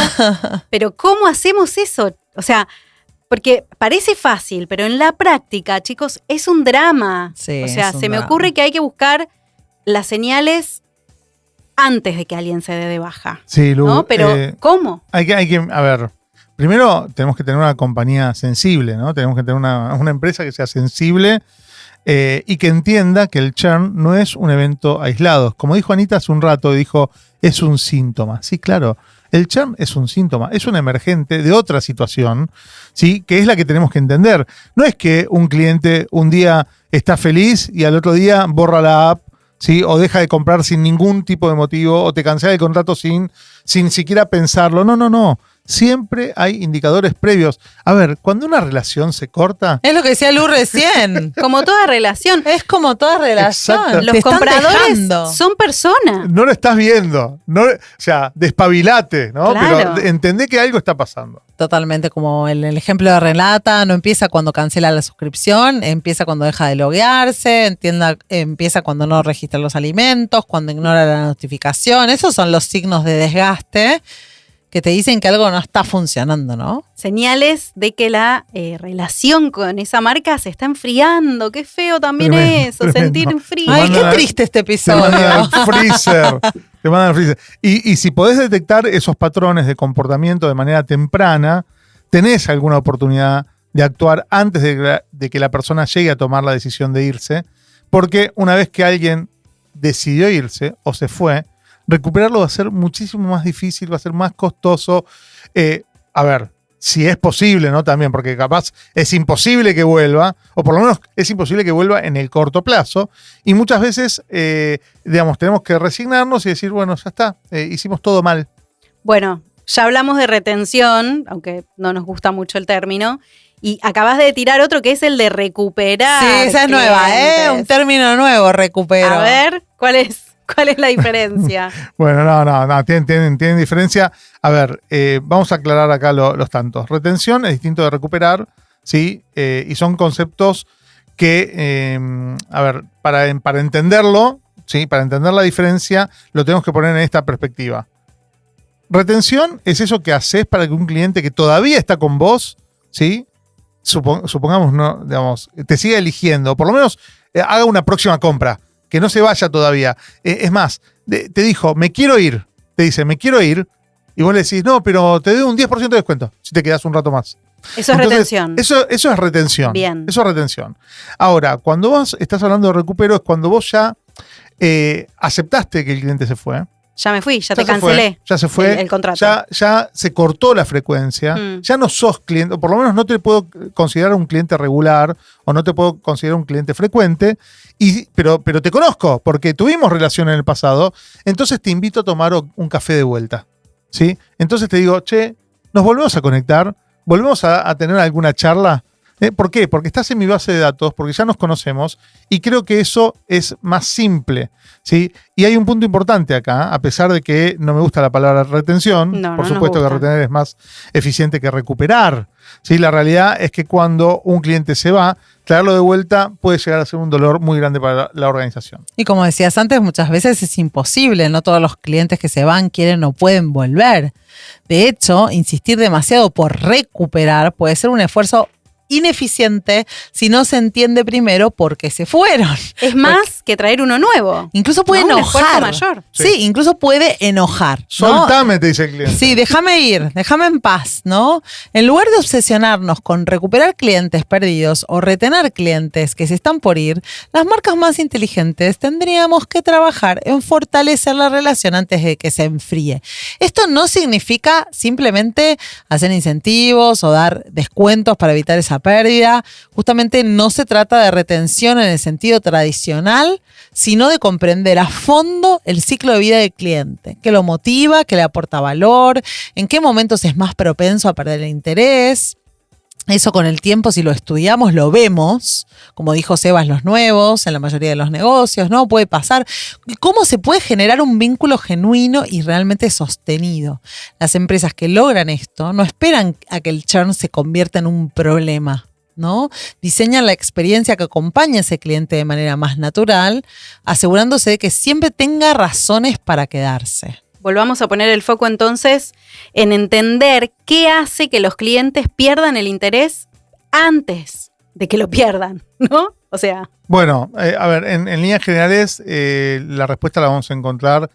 pero ¿cómo hacemos eso? O sea, porque parece fácil, pero en la práctica, chicos, es un drama. Sí, o sea, es un se me drama. ocurre que hay que buscar las señales antes de que alguien se dé de baja. Sí, Lu, ¿No? Pero, ¿cómo? hay que, a ver, primero tenemos que tener una compañía sensible, ¿no? Tenemos que tener una empresa que sea sensible y que entienda que el churn no es un evento aislado. Como dijo Anita hace un rato, dijo, es un síntoma. Sí, claro, el churn es un síntoma, es un emergente de otra situación, ¿sí? Que es la que tenemos que entender. No es que un cliente un día está feliz y al otro día borra la app, ¿sí? O deja de comprar sin ningún tipo de motivo, o te cancela el contrato sin siquiera pensarlo. No. Siempre hay indicadores previos. A ver, cuando una relación se corta, Es lo que decía Lu recién. Como toda relación, Es como toda relación. Exacto. Te los están compradores dejando. son personas. no lo estás viendo. O sea, despabilate, ¿no? Claro. Pero entendé que algo está pasando. Totalmente, como el ejemplo de Renata, no empieza cuando cancela la suscripción, empieza cuando deja de loguearse, empieza cuando no registra los alimentos, cuando ignora la notificación. Esos son los signos de desgaste que te dicen que algo no está funcionando, ¿no? Señales de que la relación con esa marca se está enfriando. Qué feo también Tremendo, eso, tremendo. sentir frío. Ay, mandan qué a- triste este Te mandan episodio. al freezer. Te mandan al freezer. Y si podés detectar esos patrones de comportamiento de manera temprana, tenés alguna oportunidad de actuar antes de que la persona llegue a tomar la decisión de irse, porque una vez que alguien decidió irse o se fue, recuperarlo va a ser muchísimo más difícil, va a ser más costoso. A ver, si es posible, ¿no? También, porque capaz es imposible que vuelva, o por lo menos es imposible que vuelva en el corto plazo, y muchas veces, digamos, tenemos que resignarnos y decir, bueno, ya está, hicimos todo mal. Bueno, ya hablamos de retención, aunque no nos gusta mucho el término, y acabas de tirar otro que es el de recuperar. Sí, esa es nueva, clientes. Un término nuevo, recupero. A ver, ¿cuál es la diferencia? Bueno, no, tienen diferencia. A ver, vamos a aclarar acá los tantos. Retención es distinto de recuperar, ¿sí? Y son conceptos que, a ver, para entenderlo, ¿sí? Para entender la diferencia, lo tenemos que poner en esta perspectiva. Retención es eso que haces para que un cliente que todavía está con vos, ¿sí? Supongamos, no, digamos, te siga eligiendo, o por lo menos haga una próxima compra, que no se vaya todavía. Es más, te dijo, me quiero ir. Te dice, me quiero ir. Y vos le decís, no, pero te doy un 10% de descuento si te quedás un rato más. Eso es Entonces, retención. Eso es retención. Bien. Eso es retención. Ahora, cuando vos estás hablando de recupero, es cuando vos ya aceptaste que el cliente se fue, ya me fui, ya te se fue, cancelé. ya se fue. El contrato. Ya se cortó la frecuencia. Ya no sos cliente, o por lo menos no te puedo considerar un cliente regular o no te puedo considerar un cliente frecuente. Pero te conozco porque tuvimos relación en el pasado. Entonces te invito a tomar un café de vuelta. ¿Sí? Entonces te digo, che, nos volvemos a conectar, volvemos a tener alguna charla. ¿Por qué? Porque estás en mi base de datos, porque ya nos conocemos y creo que eso es más simple, ¿sí? Y hay un punto importante acá, a pesar de que no me gusta la palabra retención, por supuesto que retener es más eficiente que recuperar, ¿sí? La realidad es que cuando un cliente se va, traerlo de vuelta puede llegar a ser un dolor muy grande para la organización. Y como decías antes, muchas veces es imposible, no todos los clientes que se van quieren o pueden volver. De hecho, insistir demasiado por recuperar puede ser un esfuerzo ineficiente si no se entiende primero por qué se fueron. Es más que traer uno nuevo. Incluso puede enojar. Un esfuerzo mayor. Sí, incluso puede enojar, ¿no? Soltame, te dice el cliente. Sí, déjame ir, déjame en paz, ¿no? En lugar de obsesionarnos con recuperar clientes perdidos o retener clientes que se están por ir, las marcas más inteligentes tendríamos que trabajar en fortalecer la relación antes de que se enfríe. Esto no significa simplemente hacer incentivos o dar descuentos para evitar esa pérdida. Justamente no se trata de retención en el sentido tradicional, sino de comprender a fondo el ciclo de vida del cliente, qué lo motiva, qué le aporta valor, en qué momentos es más propenso a perder el interés. Eso con el tiempo, si lo estudiamos, lo vemos, como dijo Sebas, los nuevos, en la mayoría de los negocios, ¿no? Puede pasar. ¿Cómo se puede generar un vínculo genuino y realmente sostenido? Las empresas que logran esto no esperan a que el churn se convierta en un problema, ¿no? Diseñan la experiencia que acompaña a ese cliente de manera más natural, asegurándose de que siempre tenga razones para quedarse. Volvamos a poner el foco entonces en entender qué hace que los clientes pierdan el interés antes de que lo pierdan, ¿no? O sea... Bueno, a ver, en líneas generales la respuesta la vamos a encontrar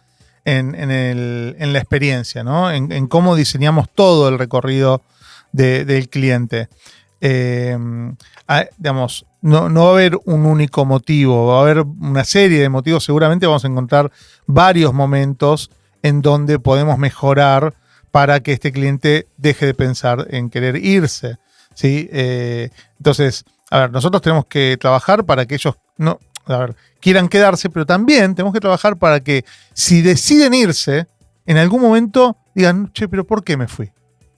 en la experiencia, ¿no? En cómo diseñamos todo el recorrido del cliente. Digamos, no va a haber un único motivo, va a haber una serie de motivos. Seguramente vamos a encontrar varios momentos en donde podemos mejorar para que este cliente deje de pensar en querer irse, ¿sí? Entonces, a ver, nosotros tenemos que trabajar para que ellos quieran quedarse, pero también tenemos que trabajar para que si deciden irse, en algún momento digan, che, pero ¿por qué me fui?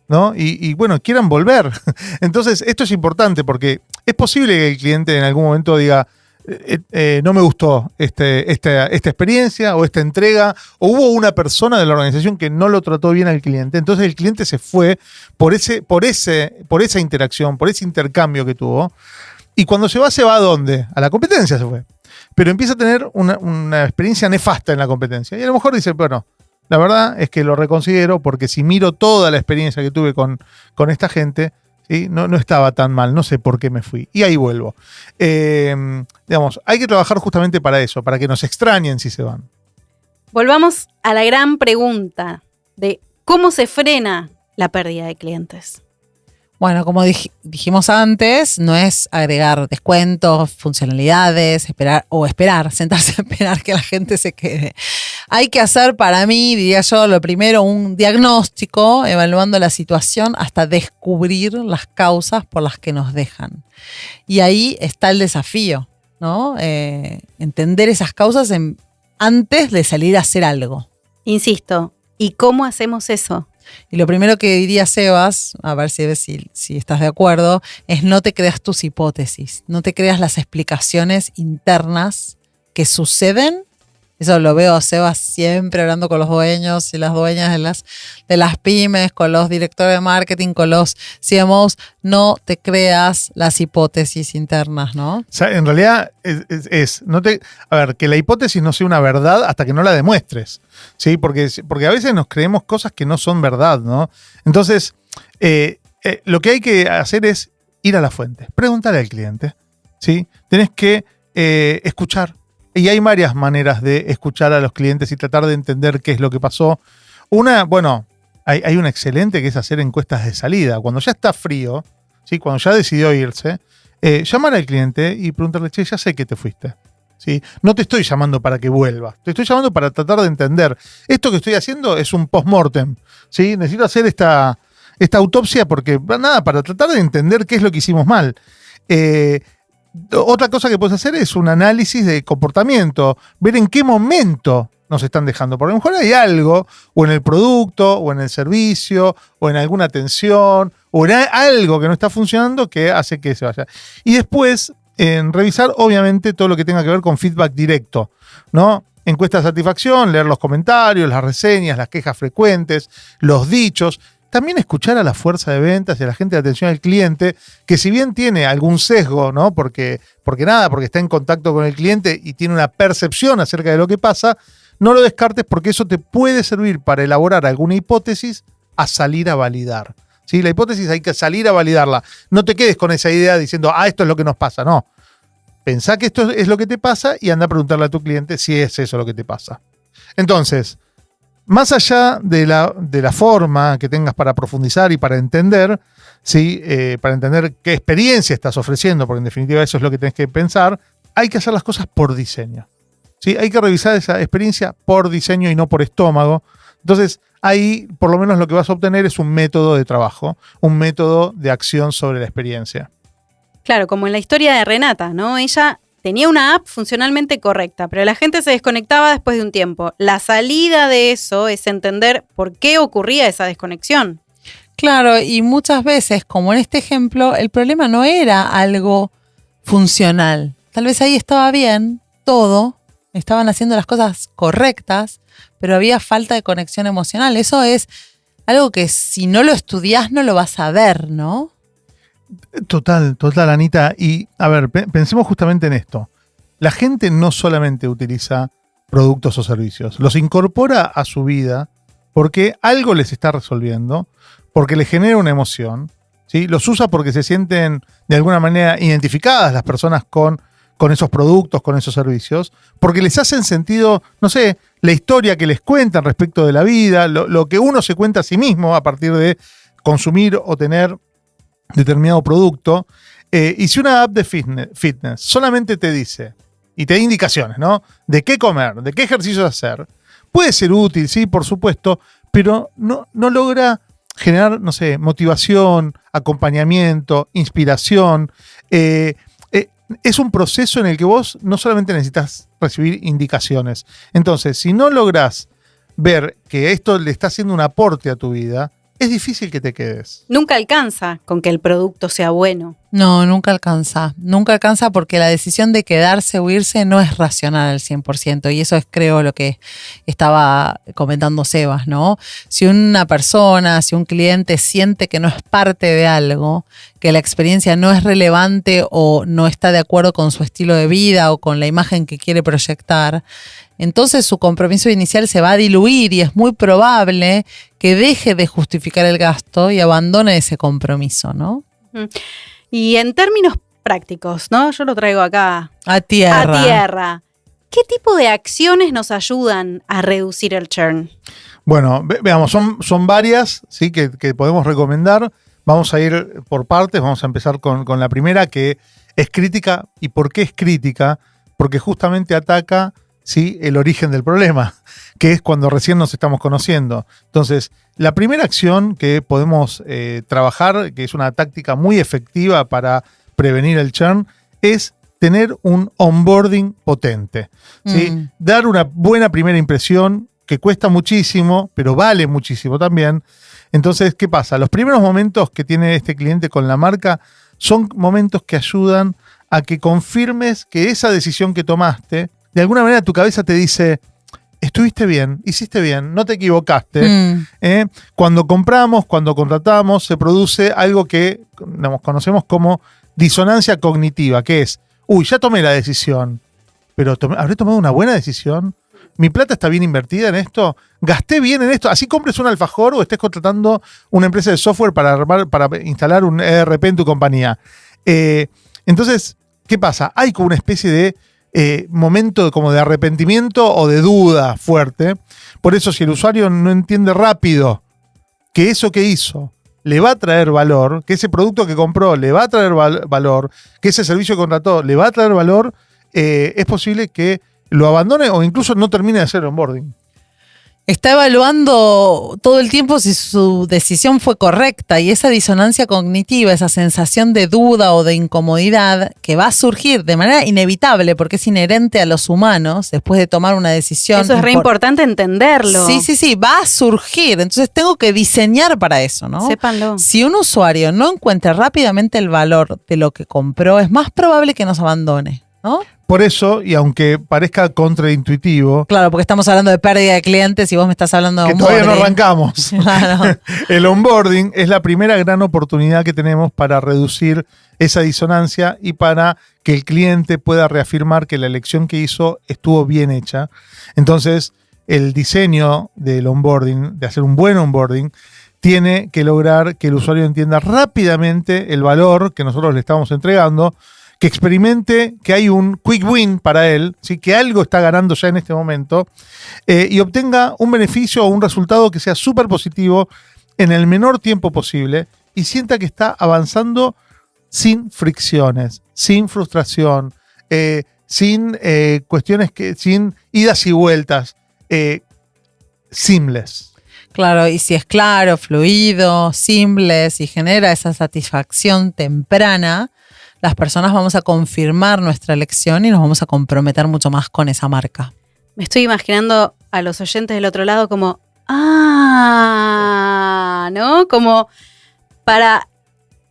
¿No? Y bueno, quieran volver. Entonces, esto es importante porque es posible que el cliente en algún momento diga, no me gustó esta experiencia o esta entrega, o hubo una persona de la organización que no lo trató bien al cliente, entonces el cliente se fue por esa interacción, por ese intercambio que tuvo, y cuando se va ¿a dónde? A la competencia se fue, pero empieza a tener una experiencia nefasta en la competencia, y a lo mejor dice, bueno, la verdad es que lo reconsidero porque si miro toda la experiencia que tuve con esta gente, ¿sí? No estaba tan mal, no sé por qué me fui. Y ahí vuelvo. Digamos, hay que trabajar justamente para eso, para que nos extrañen si se van. Volvamos a la gran pregunta de cómo se frena la pérdida de clientes. Bueno, como dijimos antes, no es agregar descuentos, funcionalidades, sentarse a esperar que la gente se quede. Hay que hacer, para mí, diría yo, lo primero, un diagnóstico, evaluando la situación hasta descubrir las causas por las que nos dejan. Y ahí está el desafío, ¿no? Entender esas causas antes de salir a hacer algo. Insisto, ¿y cómo hacemos eso? Y lo primero que diría Sebas, a ver si estás de acuerdo, es no te creas tus hipótesis, no te creas las explicaciones internas que suceden. Eso lo veo a Sebas siempre hablando con los dueños y las dueñas de las pymes, con los directores de marketing, con los CMOs. No te creas las hipótesis internas, ¿no? O sea, en realidad que la hipótesis no sea una verdad hasta que no la demuestres, ¿sí? Porque a veces nos creemos cosas que no son verdad, ¿no? Entonces, lo que hay que hacer es ir a la fuente, preguntar al cliente, ¿sí? Tenés que escuchar. Y hay varias maneras de escuchar a los clientes y tratar de entender qué es lo que pasó. Hay una excelente que es hacer encuestas de salida. Cuando ya está frío, ¿sí? Cuando ya decidió irse, llamar al cliente y preguntarle, che, ya sé que te fuiste, ¿sí? No te estoy llamando para que vuelvas, te estoy llamando para tratar de entender. Esto que estoy haciendo es un post-mortem, ¿sí? Necesito hacer esta autopsia porque, nada, para tratar de entender qué es lo que hicimos mal. Otra cosa que puedes hacer es un análisis de comportamiento, ver en qué momento nos están dejando. Porque a lo mejor hay algo, o en el producto, o en el servicio, o en alguna atención, o en algo que no está funcionando que hace que se vaya. Y después, en revisar, obviamente, todo lo que tenga que ver con feedback directo, ¿no? Encuesta de satisfacción, leer los comentarios, las reseñas, las quejas frecuentes, los dichos. También escuchar a la fuerza de ventas y a la gente de atención al cliente, que si bien tiene algún sesgo, ¿no? Porque está en contacto con el cliente y tiene una percepción acerca de lo que pasa, no lo descartes porque eso te puede servir para elaborar alguna hipótesis a salir a validar. ¿Sí? La hipótesis hay que salir a validarla. No te quedes con esa idea diciendo, esto es lo que nos pasa. No. Pensá que esto es lo que te pasa y anda a preguntarle a tu cliente si es eso lo que te pasa. Entonces, más allá de la forma que tengas para profundizar y para entender, ¿sí? Para entender qué experiencia estás ofreciendo, porque en definitiva eso es lo que tenés que pensar, hay que hacer las cosas por diseño. ¿Sí? Hay que revisar esa experiencia por diseño y no por estómago. Entonces, ahí por lo menos lo que vas a obtener es un método de trabajo, un método de acción sobre la experiencia. Claro, como en la historia de Renata, ¿no? Ella tenía una app funcionalmente correcta, pero la gente se desconectaba después de un tiempo. La salida de eso es entender por qué ocurría esa desconexión. Claro, y muchas veces, como en este ejemplo, el problema no era algo funcional. Tal vez ahí estaba bien todo, estaban haciendo las cosas correctas, pero había falta de conexión emocional. Eso es algo que si no lo estudias no lo vas a ver, ¿no? Total, Anita. Y a ver, pensemos justamente en esto. La gente no solamente utiliza productos o servicios, los incorpora a su vida porque algo les está resolviendo, porque les genera una emoción, ¿sí? Los usa porque se sienten de alguna manera identificadas las personas con esos productos, con esos servicios, porque les hacen sentido, no sé, la historia que les cuentan respecto de la vida, lo que uno se cuenta a sí mismo a partir de consumir o tener determinado producto. Y si una app de fitness solamente te dice y te da indicaciones, ¿no? De qué comer, de qué ejercicios hacer, puede ser útil, sí, por supuesto, pero no logra generar, no sé, motivación, acompañamiento, inspiración. Es un proceso en el que vos no solamente necesitas recibir indicaciones. Entonces, si no lográs ver que esto le está haciendo un aporte a tu vida, es difícil que te quedes. Nunca alcanza con que el producto sea bueno. No, nunca alcanza. Nunca alcanza porque la decisión de quedarse o irse no es racional al 100%. Y eso es, creo, lo que estaba comentando Sebas, ¿no? Si una persona, si un cliente siente que no es parte de algo, que la experiencia no es relevante o no está de acuerdo con su estilo de vida o con la imagen que quiere proyectar, entonces su compromiso inicial se va a diluir y es muy probable que deje de justificar el gasto y abandone ese compromiso, ¿no? Y en términos prácticos, ¿no? Yo lo traigo acá a tierra. ¿Qué tipo de acciones nos ayudan a reducir el churn? Bueno, veamos, son varias, ¿sí? que podemos recomendar. Vamos a ir por partes, vamos a empezar con la primera, que es crítica. ¿Y por qué es crítica? Porque justamente ataca, ¿sí?, el origen del problema, que es cuando recién nos estamos conociendo. Entonces, la primera acción que podemos trabajar, que es una táctica muy efectiva para prevenir el churn, es tener un onboarding potente, ¿sí? Dar una buena primera impresión que cuesta muchísimo, pero vale muchísimo también. Entonces, ¿qué pasa? Los primeros momentos que tiene este cliente con la marca son momentos que ayudan a que confirmes que esa decisión que tomaste, de alguna manera tu cabeza te dice, estuviste bien, hiciste bien, no te equivocaste. Cuando compramos, cuando contratamos, se produce algo que conocemos como disonancia cognitiva, que es, ya tomé la decisión, pero ¿habré tomado una buena decisión? ¿Mi plata está bien invertida en esto? ¿Gasté bien en esto? Así compres un alfajor o estés contratando una empresa de software para instalar un ERP en tu compañía. Entonces, ¿qué pasa? Hay como una especie de momento como de arrepentimiento o de duda fuerte. Por eso, si el usuario no entiende rápido que eso que hizo le va a traer valor, que ese producto que compró le va a traer valor, que ese servicio que contrató le va a traer valor, es posible que lo abandone o incluso no termine de hacer el onboarding. Está evaluando todo el tiempo si su decisión fue correcta, y esa disonancia cognitiva, esa sensación de duda o de incomodidad que va a surgir de manera inevitable porque es inherente a los humanos después de tomar una decisión. Eso es re importante entenderlo. Sí, va a surgir. Entonces tengo que diseñar para eso, ¿no? Sépanlo. Si un usuario no encuentra rápidamente el valor de lo que compró, es más probable que nos abandone, ¿no? Por eso, y aunque parezca contraintuitivo, Claro, porque estamos hablando de pérdida de clientes y vos me estás hablando de que todavía no onboarding. arrancamos. Claro. El onboarding es la primera gran oportunidad que tenemos para reducir esa disonancia y para que el cliente pueda reafirmar que la elección que hizo estuvo bien hecha. Entonces, el diseño del onboarding, de hacer un buen onboarding, tiene que lograr que el usuario entienda rápidamente el valor que nosotros le estamos entregando, que experimente que hay un quick win para él, ¿sí? Que algo está ganando ya en este momento, y obtenga un beneficio o un resultado que sea súper positivo en el menor tiempo posible y sienta que está avanzando sin fricciones, sin frustración, sin cuestiones sin idas y vueltas, seamless. Claro, y si es claro, fluido, simple, si genera esa satisfacción temprana, las personas vamos a confirmar nuestra elección y nos vamos a comprometer mucho más con esa marca. Me estoy imaginando a los oyentes del otro lado como, ¿no? Como para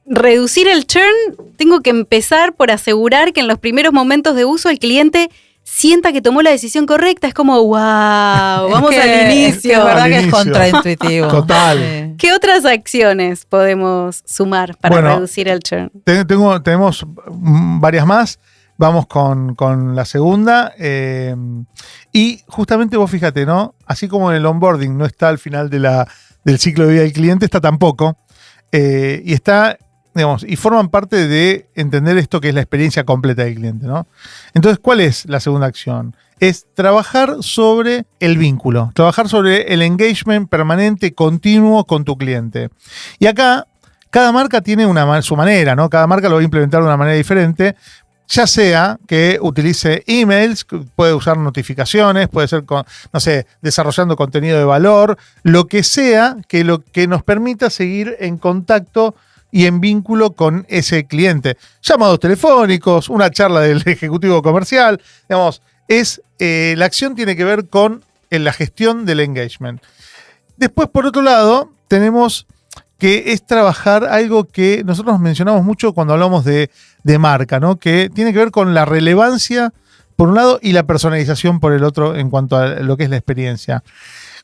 reducir el churn, tengo que empezar por asegurar que en los primeros momentos de uso el cliente sienta que tomó la decisión correcta. Es como, wow, vamos al inicio. Es verdad Al que es inicio. contraintuitivo. Total. Sí. ¿Qué otras acciones podemos sumar para reducir el churn? Tenemos varias más. Vamos con la segunda. Y justamente vos fíjate, ¿no? Así como el onboarding no está al final del ciclo de vida del cliente, está tampoco. Y está, digamos, y forman parte de entender esto que es la experiencia completa del cliente, ¿no? Entonces, ¿cuál es la segunda acción? Es trabajar sobre el vínculo, trabajar sobre el engagement permanente, continuo con tu cliente. Y acá, cada marca tiene su manera, ¿no? Cada marca lo va a implementar de una manera diferente, ya sea que utilice emails, puede usar notificaciones, puede ser, desarrollando contenido de valor, lo que sea que nos permita seguir en contacto y en vínculo con ese cliente. Llamados telefónicos, una charla del ejecutivo comercial, digamos, la acción tiene que ver con la gestión del engagement. Después, por otro lado, tenemos que es trabajar algo que nosotros mencionamos mucho cuando hablamos de marca, ¿no? Que tiene que ver con la relevancia, por un lado, y la personalización por el otro en cuanto a lo que es la experiencia.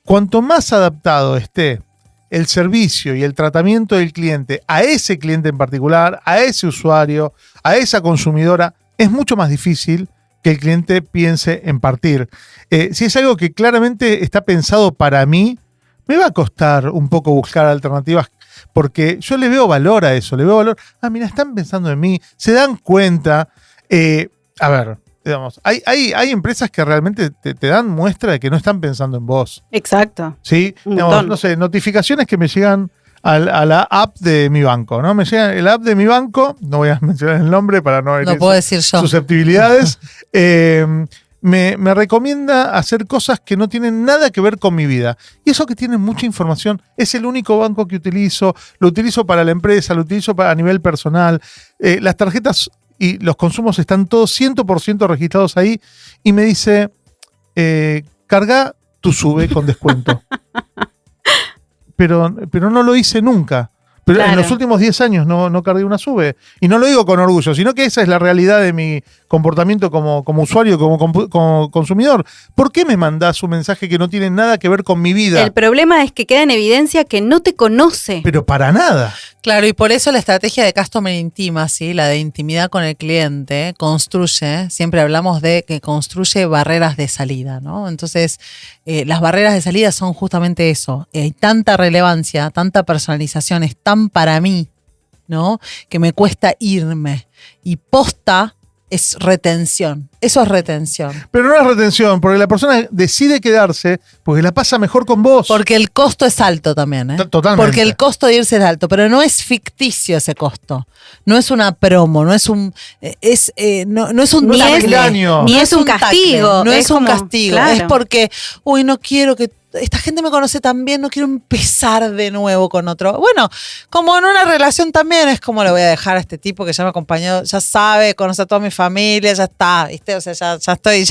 Cuanto más adaptado esté el servicio y el tratamiento del cliente a ese cliente en particular, a ese usuario, a esa consumidora, es mucho más difícil que el cliente piense en partir. Si es algo que claramente está pensado para mí, me va a costar un poco buscar alternativas, porque yo le veo valor a eso, le veo valor. Mira, están pensando en mí, se dan cuenta. A ver, digamos, hay empresas que realmente te dan muestra de que no están pensando en vos. Exacto. ¿Sí? Un Digamos, montón. no sé, notificaciones que me llegan a la app de mi banco, ¿no? Me llega el app de mi banco, no voy a mencionar el nombre para no herir No puedo decir yo. susceptibilidades. Me recomienda hacer cosas que no tienen nada que ver con mi vida. Y eso que tiene mucha información, es el único banco que utilizo, lo utilizo para la empresa, lo utilizo a nivel personal. Las tarjetas y los consumos están todos 100% registrados ahí. Y me dice, carga tu SUBE con descuento. Pero no lo hice nunca. Pero Claro. en los últimos 10 años no cargué una SUBE. Y no lo digo con orgullo, sino que esa es la realidad de mi comportamiento como usuario, como consumidor. ¿Por qué me mandás un mensaje que no tiene nada que ver con mi vida? El problema es que queda en evidencia que no te conoce. Pero para nada. Claro, y por eso la estrategia de Customer Intimacy, la de intimidad con el cliente, siempre hablamos de que construye barreras de salida, ¿no? Entonces, las barreras de salida son justamente eso. Hay tanta relevancia, tanta personalización, es tan para mí, ¿no? Que me cuesta irme. Y posta, es retención. Eso es retención. Pero no es retención, porque la persona decide quedarse porque la pasa mejor con vos. Porque el costo es alto también, ¿eh? Totalmente. Porque el costo de irse es alto, pero no es ficticio ese costo. No es una promo, no es un no es un No es tacle. engaño. Ni No es un tacle, castigo. no es un como- castigo. claro. Es porque, no quiero que esta gente me conoce tan bien, no quiero empezar de nuevo con otro. Bueno, como en una relación también es como le voy a dejar a este tipo que ya me acompañó, ya sabe, conoce a toda mi familia, ya está, ¿viste? O sea, ya estoy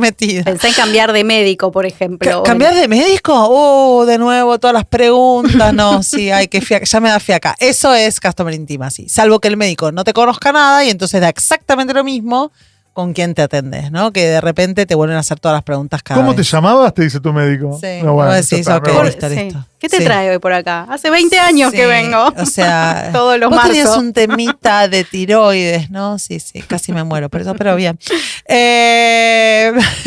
metida. Pensé en cambiar de médico, por ejemplo. ¿Cambiar de médico? De nuevo, todas las preguntas. No, sí, ay, qué fiaca, ya me da fiaca. Eso es Customer Intimacy. Salvo que el médico no te conozca nada y entonces da exactamente lo mismo con quién te atendes, ¿no? Que de repente te vuelven a hacer todas las preguntas cada ¿Cómo vez. te llamabas? Te dice tu médico. Sí, No, bueno, vos eso decís, está ok, re bueno. listo, listo. ¿Qué te Sí. trae hoy por acá? Hace 20 años Sí, que vengo. O sea, Todos los vos tenías marzo. un temita de tiroides, ¿no? Sí, casi me muero por eso, pero bien.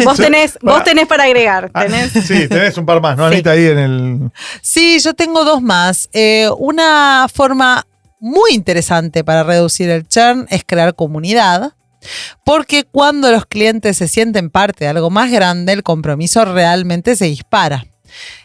Vos tenés para agregar. Tenés. Sí, tenés un par más, ¿no, Sí. Anita? Ahí en el... Sí, yo tengo dos más. Una forma muy interesante para reducir el churn es crear comunidad. Porque cuando los clientes se sienten parte de algo más grande, el compromiso realmente se dispara.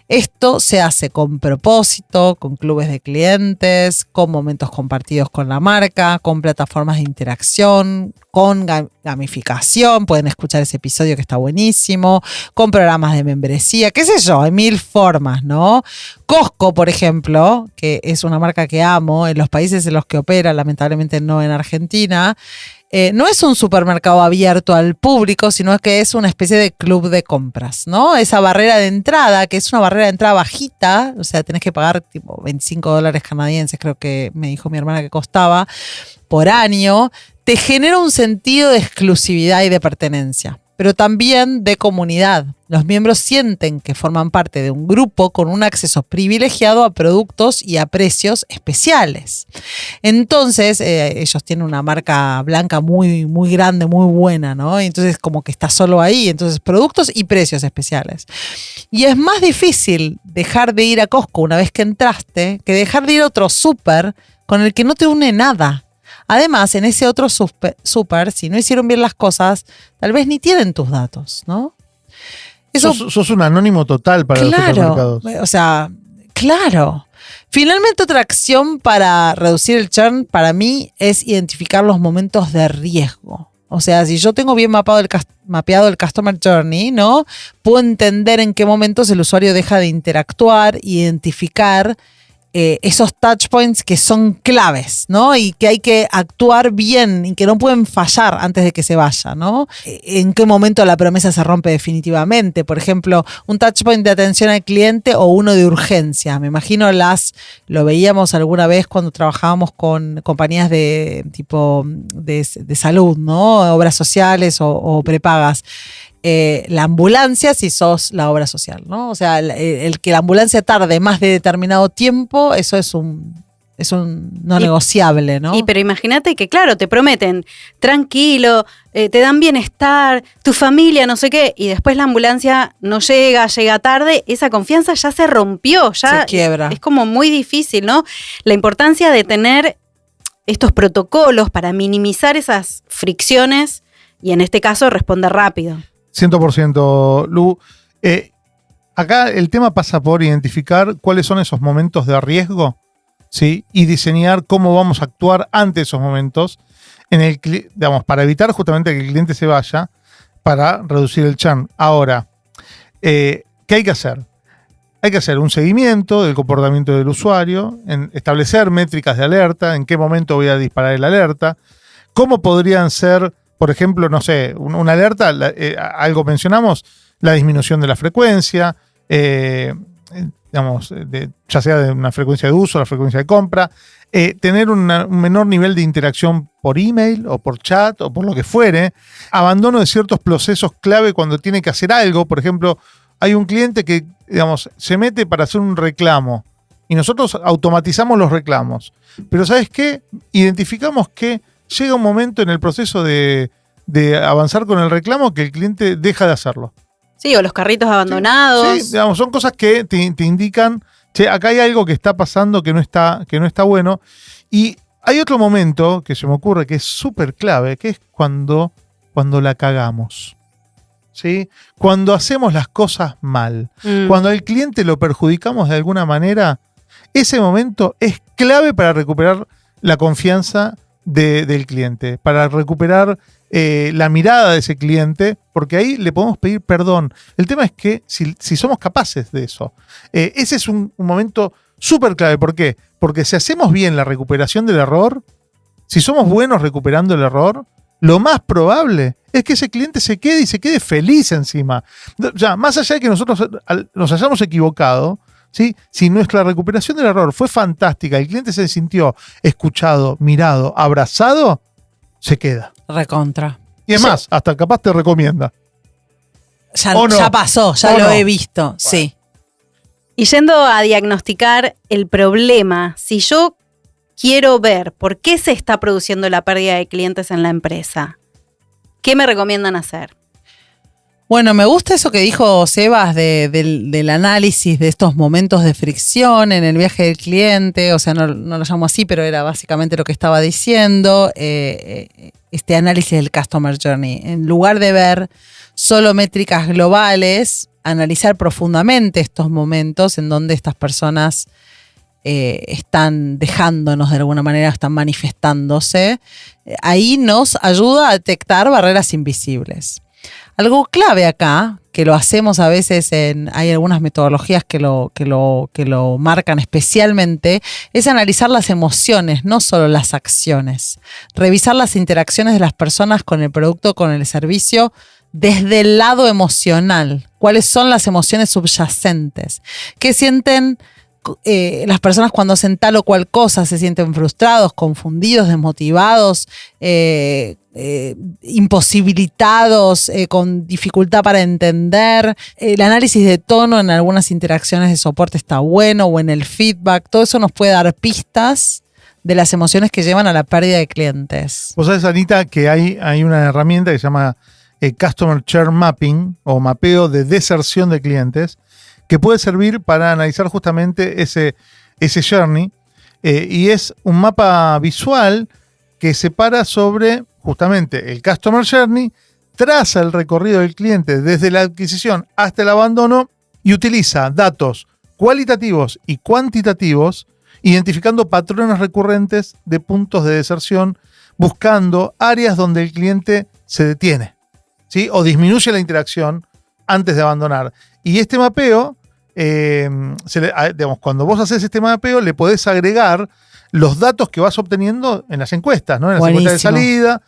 Esto se hace con propósito, con clubes de clientes, con momentos compartidos con la marca, con plataformas de interacción, con gamificación. Pueden escuchar ese episodio que está buenísimo, con programas de membresía, qué sé yo, hay 1000 formas, ¿no? Costco, por ejemplo, que es una marca que amo, en los países en los que opera, lamentablemente no en Argentina, no es un supermercado abierto al público, sino que es una especie de club de compras, ¿no? Esa barrera de entrada, que es una barrera de entrada bajita, o sea, tenés que pagar tipo $25 canadienses, creo que me dijo mi hermana que costaba, por año, te genera un sentido de exclusividad y de pertenencia, pero también de comunidad. Los miembros sienten que forman parte de un grupo con un acceso privilegiado a productos y a precios especiales. Entonces, ellos tienen una marca blanca muy, muy grande, muy buena, ¿no? Y entonces como que está solo ahí. Entonces, productos y precios especiales. Y es más difícil dejar de ir a Costco una vez que entraste que dejar de ir a otro súper con el que no te une nada. Además, en ese otro súper, si no hicieron bien las cosas, tal vez ni tienen tus datos, ¿no? Eso, Sos un anónimo total para los supermercados. o sea, claro. Finalmente, otra acción para reducir el churn para mí es identificar los momentos de riesgo. O sea, si yo tengo bien mapeado el Customer Journey, ¿no? Puedo entender en qué momentos el usuario deja de interactuar, identificar esos touch points que son claves, ¿no? Y que hay que actuar bien y que no pueden fallar antes de que se vaya, ¿no? En qué momento la promesa se rompe definitivamente. Por ejemplo, un touch point de atención al cliente o uno de urgencia. Me imagino lo veíamos alguna vez cuando trabajábamos con compañías de tipo de salud, ¿no? Obras sociales o prepagas. La ambulancia si sos la obra social, ¿no? O sea, el que la ambulancia tarde más de determinado tiempo, eso es un no negociable, ¿no? Pero imagínate que, claro, te prometen tranquilo, te dan bienestar, tu familia, no sé qué, y después la ambulancia no llega tarde, esa confianza ya se rompió, ya se quiebra. Es como muy difícil, ¿no? La importancia de tener estos protocolos para minimizar esas fricciones y en este caso responder rápido. 100%, Lu. Acá el tema pasa por identificar cuáles son esos momentos de riesgo, ¿sí? Y diseñar cómo vamos a actuar ante esos momentos para evitar justamente que el cliente se vaya, para reducir el churn. Ahora, ¿qué hay que hacer? Hay que hacer un seguimiento del comportamiento del usuario, establecer métricas de alerta, en qué momento voy a disparar el alerta, cómo podrían ser, por ejemplo, no sé, una alerta, algo mencionamos, la disminución de la frecuencia, ya sea de una frecuencia de uso, la frecuencia de compra, tener un menor nivel de interacción por email o por chat o por lo que fuere, abandono de ciertos procesos clave cuando tiene que hacer algo. Por ejemplo, hay un cliente que, se mete para hacer un reclamo y nosotros automatizamos los reclamos. Pero ¿sabes qué? Identificamos que llega un momento en el proceso de avanzar con el reclamo que el cliente deja de hacerlo. Sí, o los carritos abandonados. Sí, son cosas que te indican, che, acá hay algo que está pasando que no está bueno. Y Hay otro momento que se me ocurre que es súper clave, que es cuando la cagamos. ¿Sí? Cuando hacemos las cosas mal. Cuando al cliente lo perjudicamos de alguna manera, ese momento es clave para recuperar la confianza del cliente, para recuperar la mirada de ese cliente, porque ahí le podemos pedir perdón. El tema es que si somos capaces de eso, ese es un momento súper clave. ¿Por qué? Porque si hacemos bien la recuperación del error, si somos buenos recuperando el error, lo más probable es que ese cliente se quede y se quede feliz encima. O sea, más allá de que nosotros nos hayamos equivocado, ¿sí? Si nuestra recuperación del error fue fantástica, el cliente se sintió escuchado, mirado, abrazado, se queda. Recontra. Y es más, hasta capaz te recomienda. Ya pasó, ya lo he visto, bueno. Sí. Y yendo a diagnosticar el problema, si yo quiero ver por qué se está produciendo la pérdida de clientes en la empresa, ¿qué me recomiendan hacer? Bueno, me gusta eso que dijo Sebas del análisis de estos momentos de fricción en el viaje del cliente. O sea, no lo llamo así, pero era básicamente lo que estaba diciendo. Este análisis del Customer Journey. En lugar de ver solo métricas globales, analizar profundamente estos momentos en donde estas personas están dejándonos de alguna manera, están manifestándose. Ahí nos ayuda a detectar barreras invisibles. Algo clave acá, que lo hacemos a veces hay algunas metodologías que lo marcan especialmente, es analizar las emociones, no solo las acciones. Revisar las interacciones de las personas con el producto, con el servicio, desde el lado emocional. ¿Cuáles son las emociones subyacentes? ¿Qué sienten las personas cuando hacen tal o cual cosa? ¿Se sienten frustrados, confundidos, desmotivados, imposibilitados, con dificultad para entender? El análisis de tono en algunas interacciones de soporte está bueno, o en el feedback. Todo eso nos puede dar pistas de las emociones que llevan a la pérdida de clientes. Vos sabés, Anita, que hay una herramienta que se llama Customer Churn Mapping, o mapeo de deserción de clientes, que puede servir para analizar justamente ese journey, y es un mapa visual que separa sobre justamente el Customer Journey, traza el recorrido del cliente desde la adquisición hasta el abandono y utiliza datos cualitativos y cuantitativos, identificando patrones recurrentes de puntos de deserción, buscando áreas donde el cliente se detiene, ¿sí? O disminuye la interacción antes de abandonar. Y este mapeo, cuando vos haces este mapeo, le podés agregar los datos que vas obteniendo en las encuestas, ¿no? En las encuestas de salida.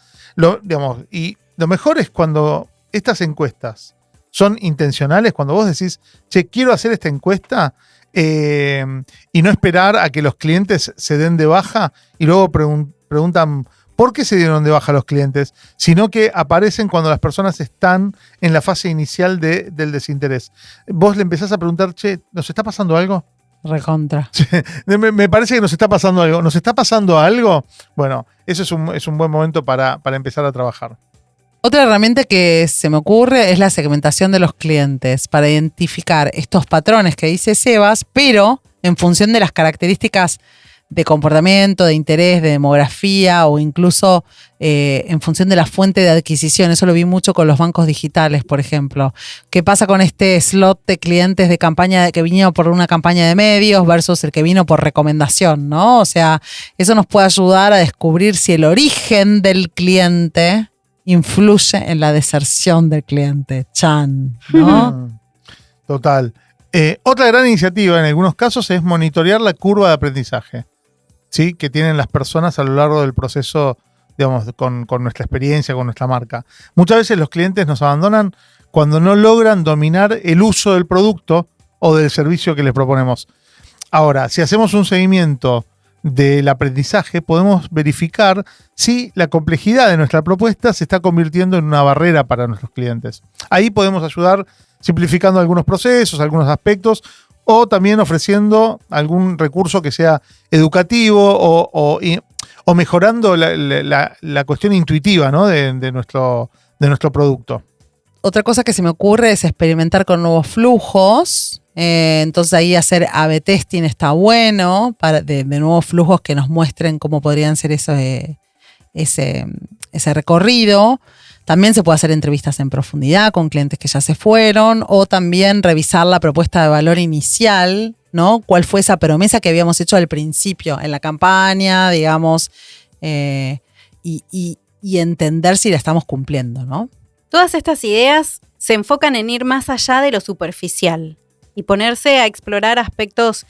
Y lo mejor es cuando estas encuestas son intencionales, cuando vos decís, che, quiero hacer esta encuesta, y no esperar a que los clientes se den de baja y luego preguntan ¿por qué se dieron de baja los clientes? Sino que aparecen cuando las personas están en la fase inicial del desinterés. Vos le empezás a preguntar, che, ¿nos está pasando algo? Recontra. Me parece que nos está pasando algo. ¿Nos está pasando algo? Bueno, eso es un buen momento para empezar a trabajar. Otra herramienta que se me ocurre es la segmentación de los clientes para identificar estos patrones que dice Sebas, pero en función de las características de comportamiento, de interés, de demografía, o incluso en función de la fuente de adquisición. Eso lo vi mucho con los bancos digitales, por ejemplo. ¿Qué pasa con este slot de clientes de campaña que vino por una campaña de medios versus el que vino por recomendación, ¿no? O sea, eso nos puede ayudar a descubrir si el origen del cliente influye en la deserción del cliente. Chan, ¿no? Total. Otra gran iniciativa en algunos casos es monitorear la curva de aprendizaje, ¿sí? Que tienen las personas a lo largo del proceso, digamos, con nuestra experiencia, con nuestra marca. Muchas veces los clientes nos abandonan cuando no logran dominar el uso del producto o del servicio que les proponemos. Ahora, si hacemos un seguimiento del aprendizaje, podemos verificar si la complejidad de nuestra propuesta se está convirtiendo en una barrera para nuestros clientes. Ahí podemos ayudar simplificando algunos procesos, algunos aspectos, o también ofreciendo algún recurso que sea educativo o mejorando la cuestión intuitiva, ¿no? de nuestro producto. Otra cosa que se me ocurre es experimentar con nuevos flujos Entonces ahí hacer A/B testing está bueno, de nuevos flujos que nos muestren cómo podrían ser ese recorrido. También se puede hacer entrevistas en profundidad con clientes que ya se fueron, o también revisar la propuesta de valor inicial, ¿no? ¿Cuál fue esa promesa que habíamos hecho al principio en la campaña, digamos, y entender si la estamos cumpliendo, ¿no? Todas estas ideas se enfocan en ir más allá de lo superficial y ponerse a explorar aspectos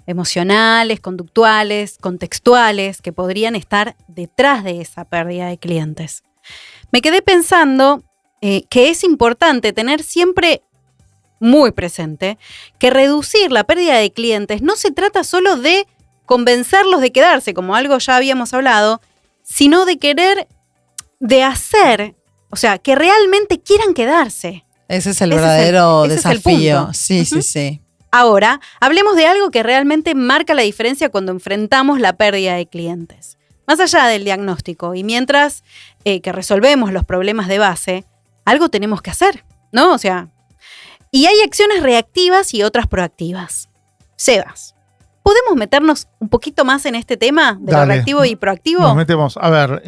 emocionales, conductuales, contextuales que podrían estar detrás de esa pérdida de clientes. Me quedé pensando que es importante tener siempre muy presente que reducir la pérdida de clientes no se trata solo de convencerlos de quedarse, como algo ya habíamos hablado, sino de querer, de hacer, o sea, que realmente quieran quedarse. Ese es el verdadero ese es el desafío. punto. Sí, sí, sí. Ahora, hablemos de algo que realmente marca la diferencia cuando enfrentamos la pérdida de clientes. Más allá del diagnóstico y mientras que resolvemos los problemas de base, algo tenemos que hacer, ¿no? O sea, y hay acciones reactivas y otras proactivas. Sebas, ¿podemos meternos un poquito más en este tema de lo reactivo y proactivo? Nos metemos. A ver,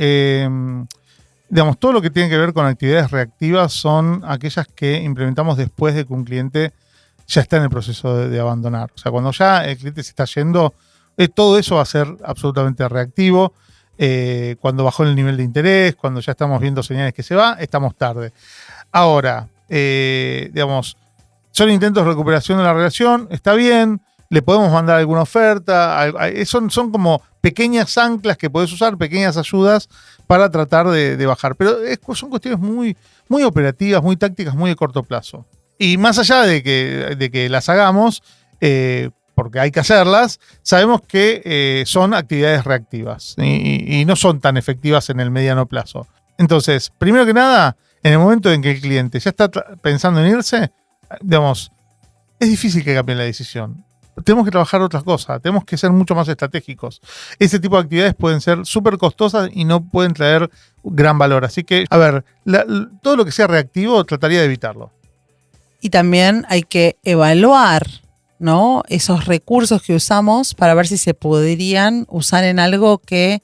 digamos, todo lo que tiene que ver con actividades reactivas son aquellas que implementamos después de que un cliente ya está en el proceso de abandonar. O sea, cuando ya el cliente se está yendo, todo eso va a ser absolutamente reactivo. Cuando bajó el nivel de interés, cuando ya estamos viendo señales que se va, estamos tarde. Ahora, digamos, son intentos de recuperación de la relación, está bien, le podemos mandar alguna oferta, son como pequeñas anclas que podés usar, pequeñas ayudas para tratar de bajar. Pero son cuestiones muy, muy operativas, muy tácticas, muy de corto plazo. Y más allá de que las hagamos, porque hay que hacerlas, sabemos que son actividades reactivas y no son tan efectivas en el mediano plazo. Entonces, primero que nada, en el momento en que el cliente ya está pensando en irse, digamos, es difícil que cambie la decisión. Tenemos que trabajar otras cosas, tenemos que ser mucho más estratégicos. Ese tipo de actividades pueden ser súper costosas y no pueden traer gran valor. Así que, a ver, todo lo que sea reactivo trataría de evitarlo. Y también hay que evaluar, ¿no?, esos recursos que usamos para ver si se podrían usar en algo que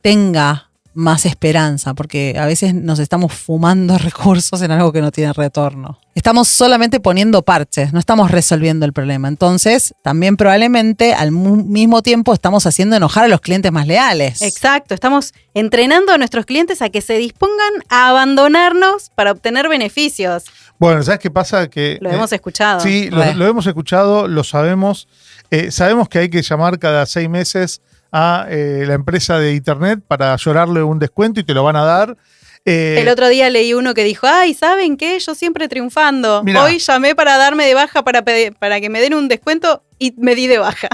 tenga más esperanza, porque a veces nos estamos fumando recursos en algo que no tiene retorno. Estamos solamente poniendo parches, no estamos resolviendo el problema. Entonces, también probablemente al mismo tiempo estamos haciendo enojar a los clientes más leales. Exacto, estamos entrenando a nuestros clientes a que se dispongan a abandonarnos para obtener beneficios. Bueno, ¿sabes qué pasa? Que lo hemos escuchado. Sí, lo hemos escuchado, lo sabemos. Sabemos que hay que llamar cada 6 meses a la empresa de internet para llorarle un descuento y te lo van a dar. El otro día leí uno que dijo, ay, ¿saben qué? Yo siempre triunfando. Mirá. Hoy llamé para darme de baja para que me den un descuento y me di de baja.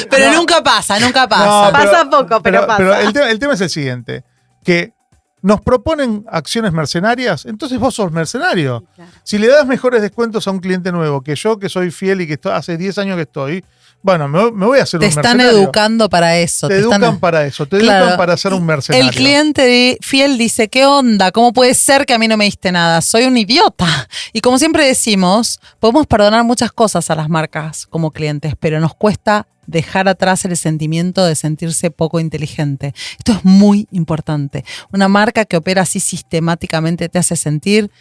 Pero nunca pasa. No, pasa poco, pero pasa. Pero el tema es el siguiente, que nos proponen acciones mercenarias, entonces vos sos mercenario. Claro. Si le das mejores descuentos a un cliente nuevo que yo, que soy fiel y que hace 10 años que estoy, bueno, me voy a hacer un mercenario. Te están educando para eso. Te educan para eso, te educan para ser un mercenario. El cliente fiel dice, ¿qué onda? ¿Cómo puede ser que a mí no me diste nada? Soy un idiota. Y como siempre decimos, podemos perdonar muchas cosas a las marcas como clientes, pero nos cuesta dejar atrás el sentimiento de sentirse poco inteligente. Esto es muy importante. Una marca que opera así sistemáticamente te hace sentir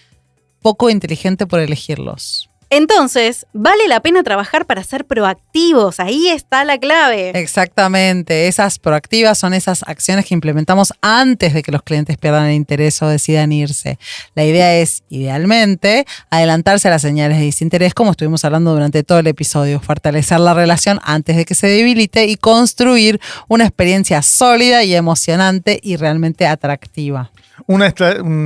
poco inteligente por elegirlos. Entonces, vale la pena trabajar para ser proactivos. Ahí está la clave. Exactamente. Esas proactivas son esas acciones que implementamos antes de que los clientes pierdan el interés o decidan irse. La idea es, idealmente, adelantarse a las señales de desinterés, como estuvimos hablando durante todo el episodio, fortalecer la relación antes de que se debilite y construir una experiencia sólida y emocionante y realmente atractiva. Un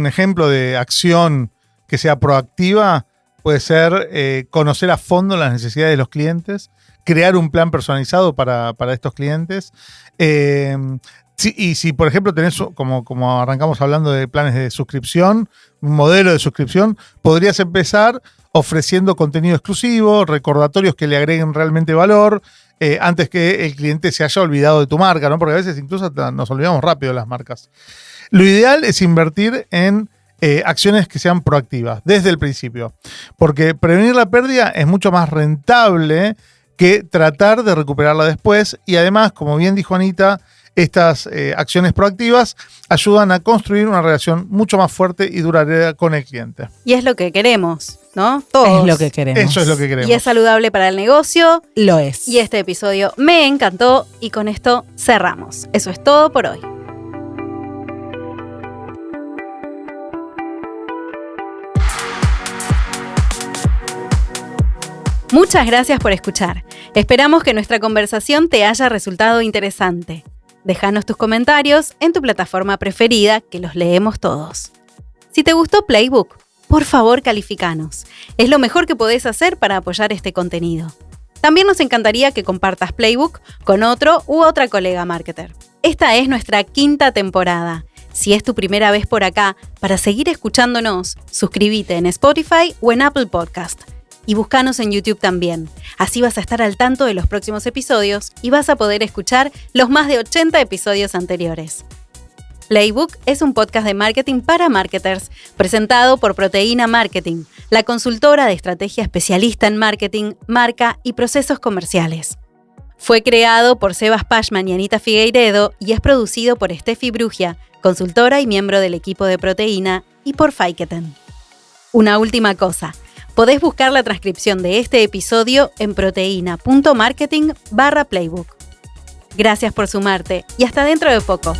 ejemplo de acción que sea proactiva puede ser conocer a fondo las necesidades de los clientes, crear un plan personalizado para estos clientes. Y si, por ejemplo, tenés, como arrancamos hablando de planes de suscripción, un modelo de suscripción, podrías empezar ofreciendo contenido exclusivo, recordatorios que le agreguen realmente valor, antes que el cliente se haya olvidado de tu marca, ¿no? Porque a veces incluso nos olvidamos rápido de las marcas. Lo ideal es invertir en acciones que sean proactivas desde el principio. Porque prevenir la pérdida es mucho más rentable que tratar de recuperarla después. Y además, como bien dijo Anita, estas acciones proactivas ayudan a construir una relación mucho más fuerte y duradera con el cliente. Y es lo que queremos, ¿no? Todos. Es lo que queremos. Eso es lo que queremos. Y es saludable para el negocio. Lo es. Y este episodio me encantó y con esto cerramos. Eso es todo por hoy. Muchas gracias por escuchar. Esperamos que nuestra conversación te haya resultado interesante. Déjanos tus comentarios en tu plataforma preferida, que los leemos todos. Si te gustó Playbook, por favor califícanos. Es lo mejor que podés hacer para apoyar este contenido. También nos encantaría que compartas Playbook con otro u otra colega marketer. Esta es nuestra 5ª temporada. Si es tu primera vez por acá, para seguir escuchándonos, suscríbete en Spotify o en Apple Podcast. Y búscanos en YouTube también. Así vas a estar al tanto de los próximos episodios y vas a poder escuchar los más de 80 episodios anteriores. Playbook es un podcast de marketing para marketers, presentado por Proteína Marketing, la consultora de estrategia especialista en marketing, marca y procesos comerciales. Fue creado por Sebas Pashman y Anita Figueiredo y es producido por Steffi Brugia, consultora y miembro del equipo de Proteína, y por Fiketen. Una última cosa. Podés buscar la transcripción de este episodio en proteina.marketing/playbook. Gracias por sumarte y hasta dentro de poco.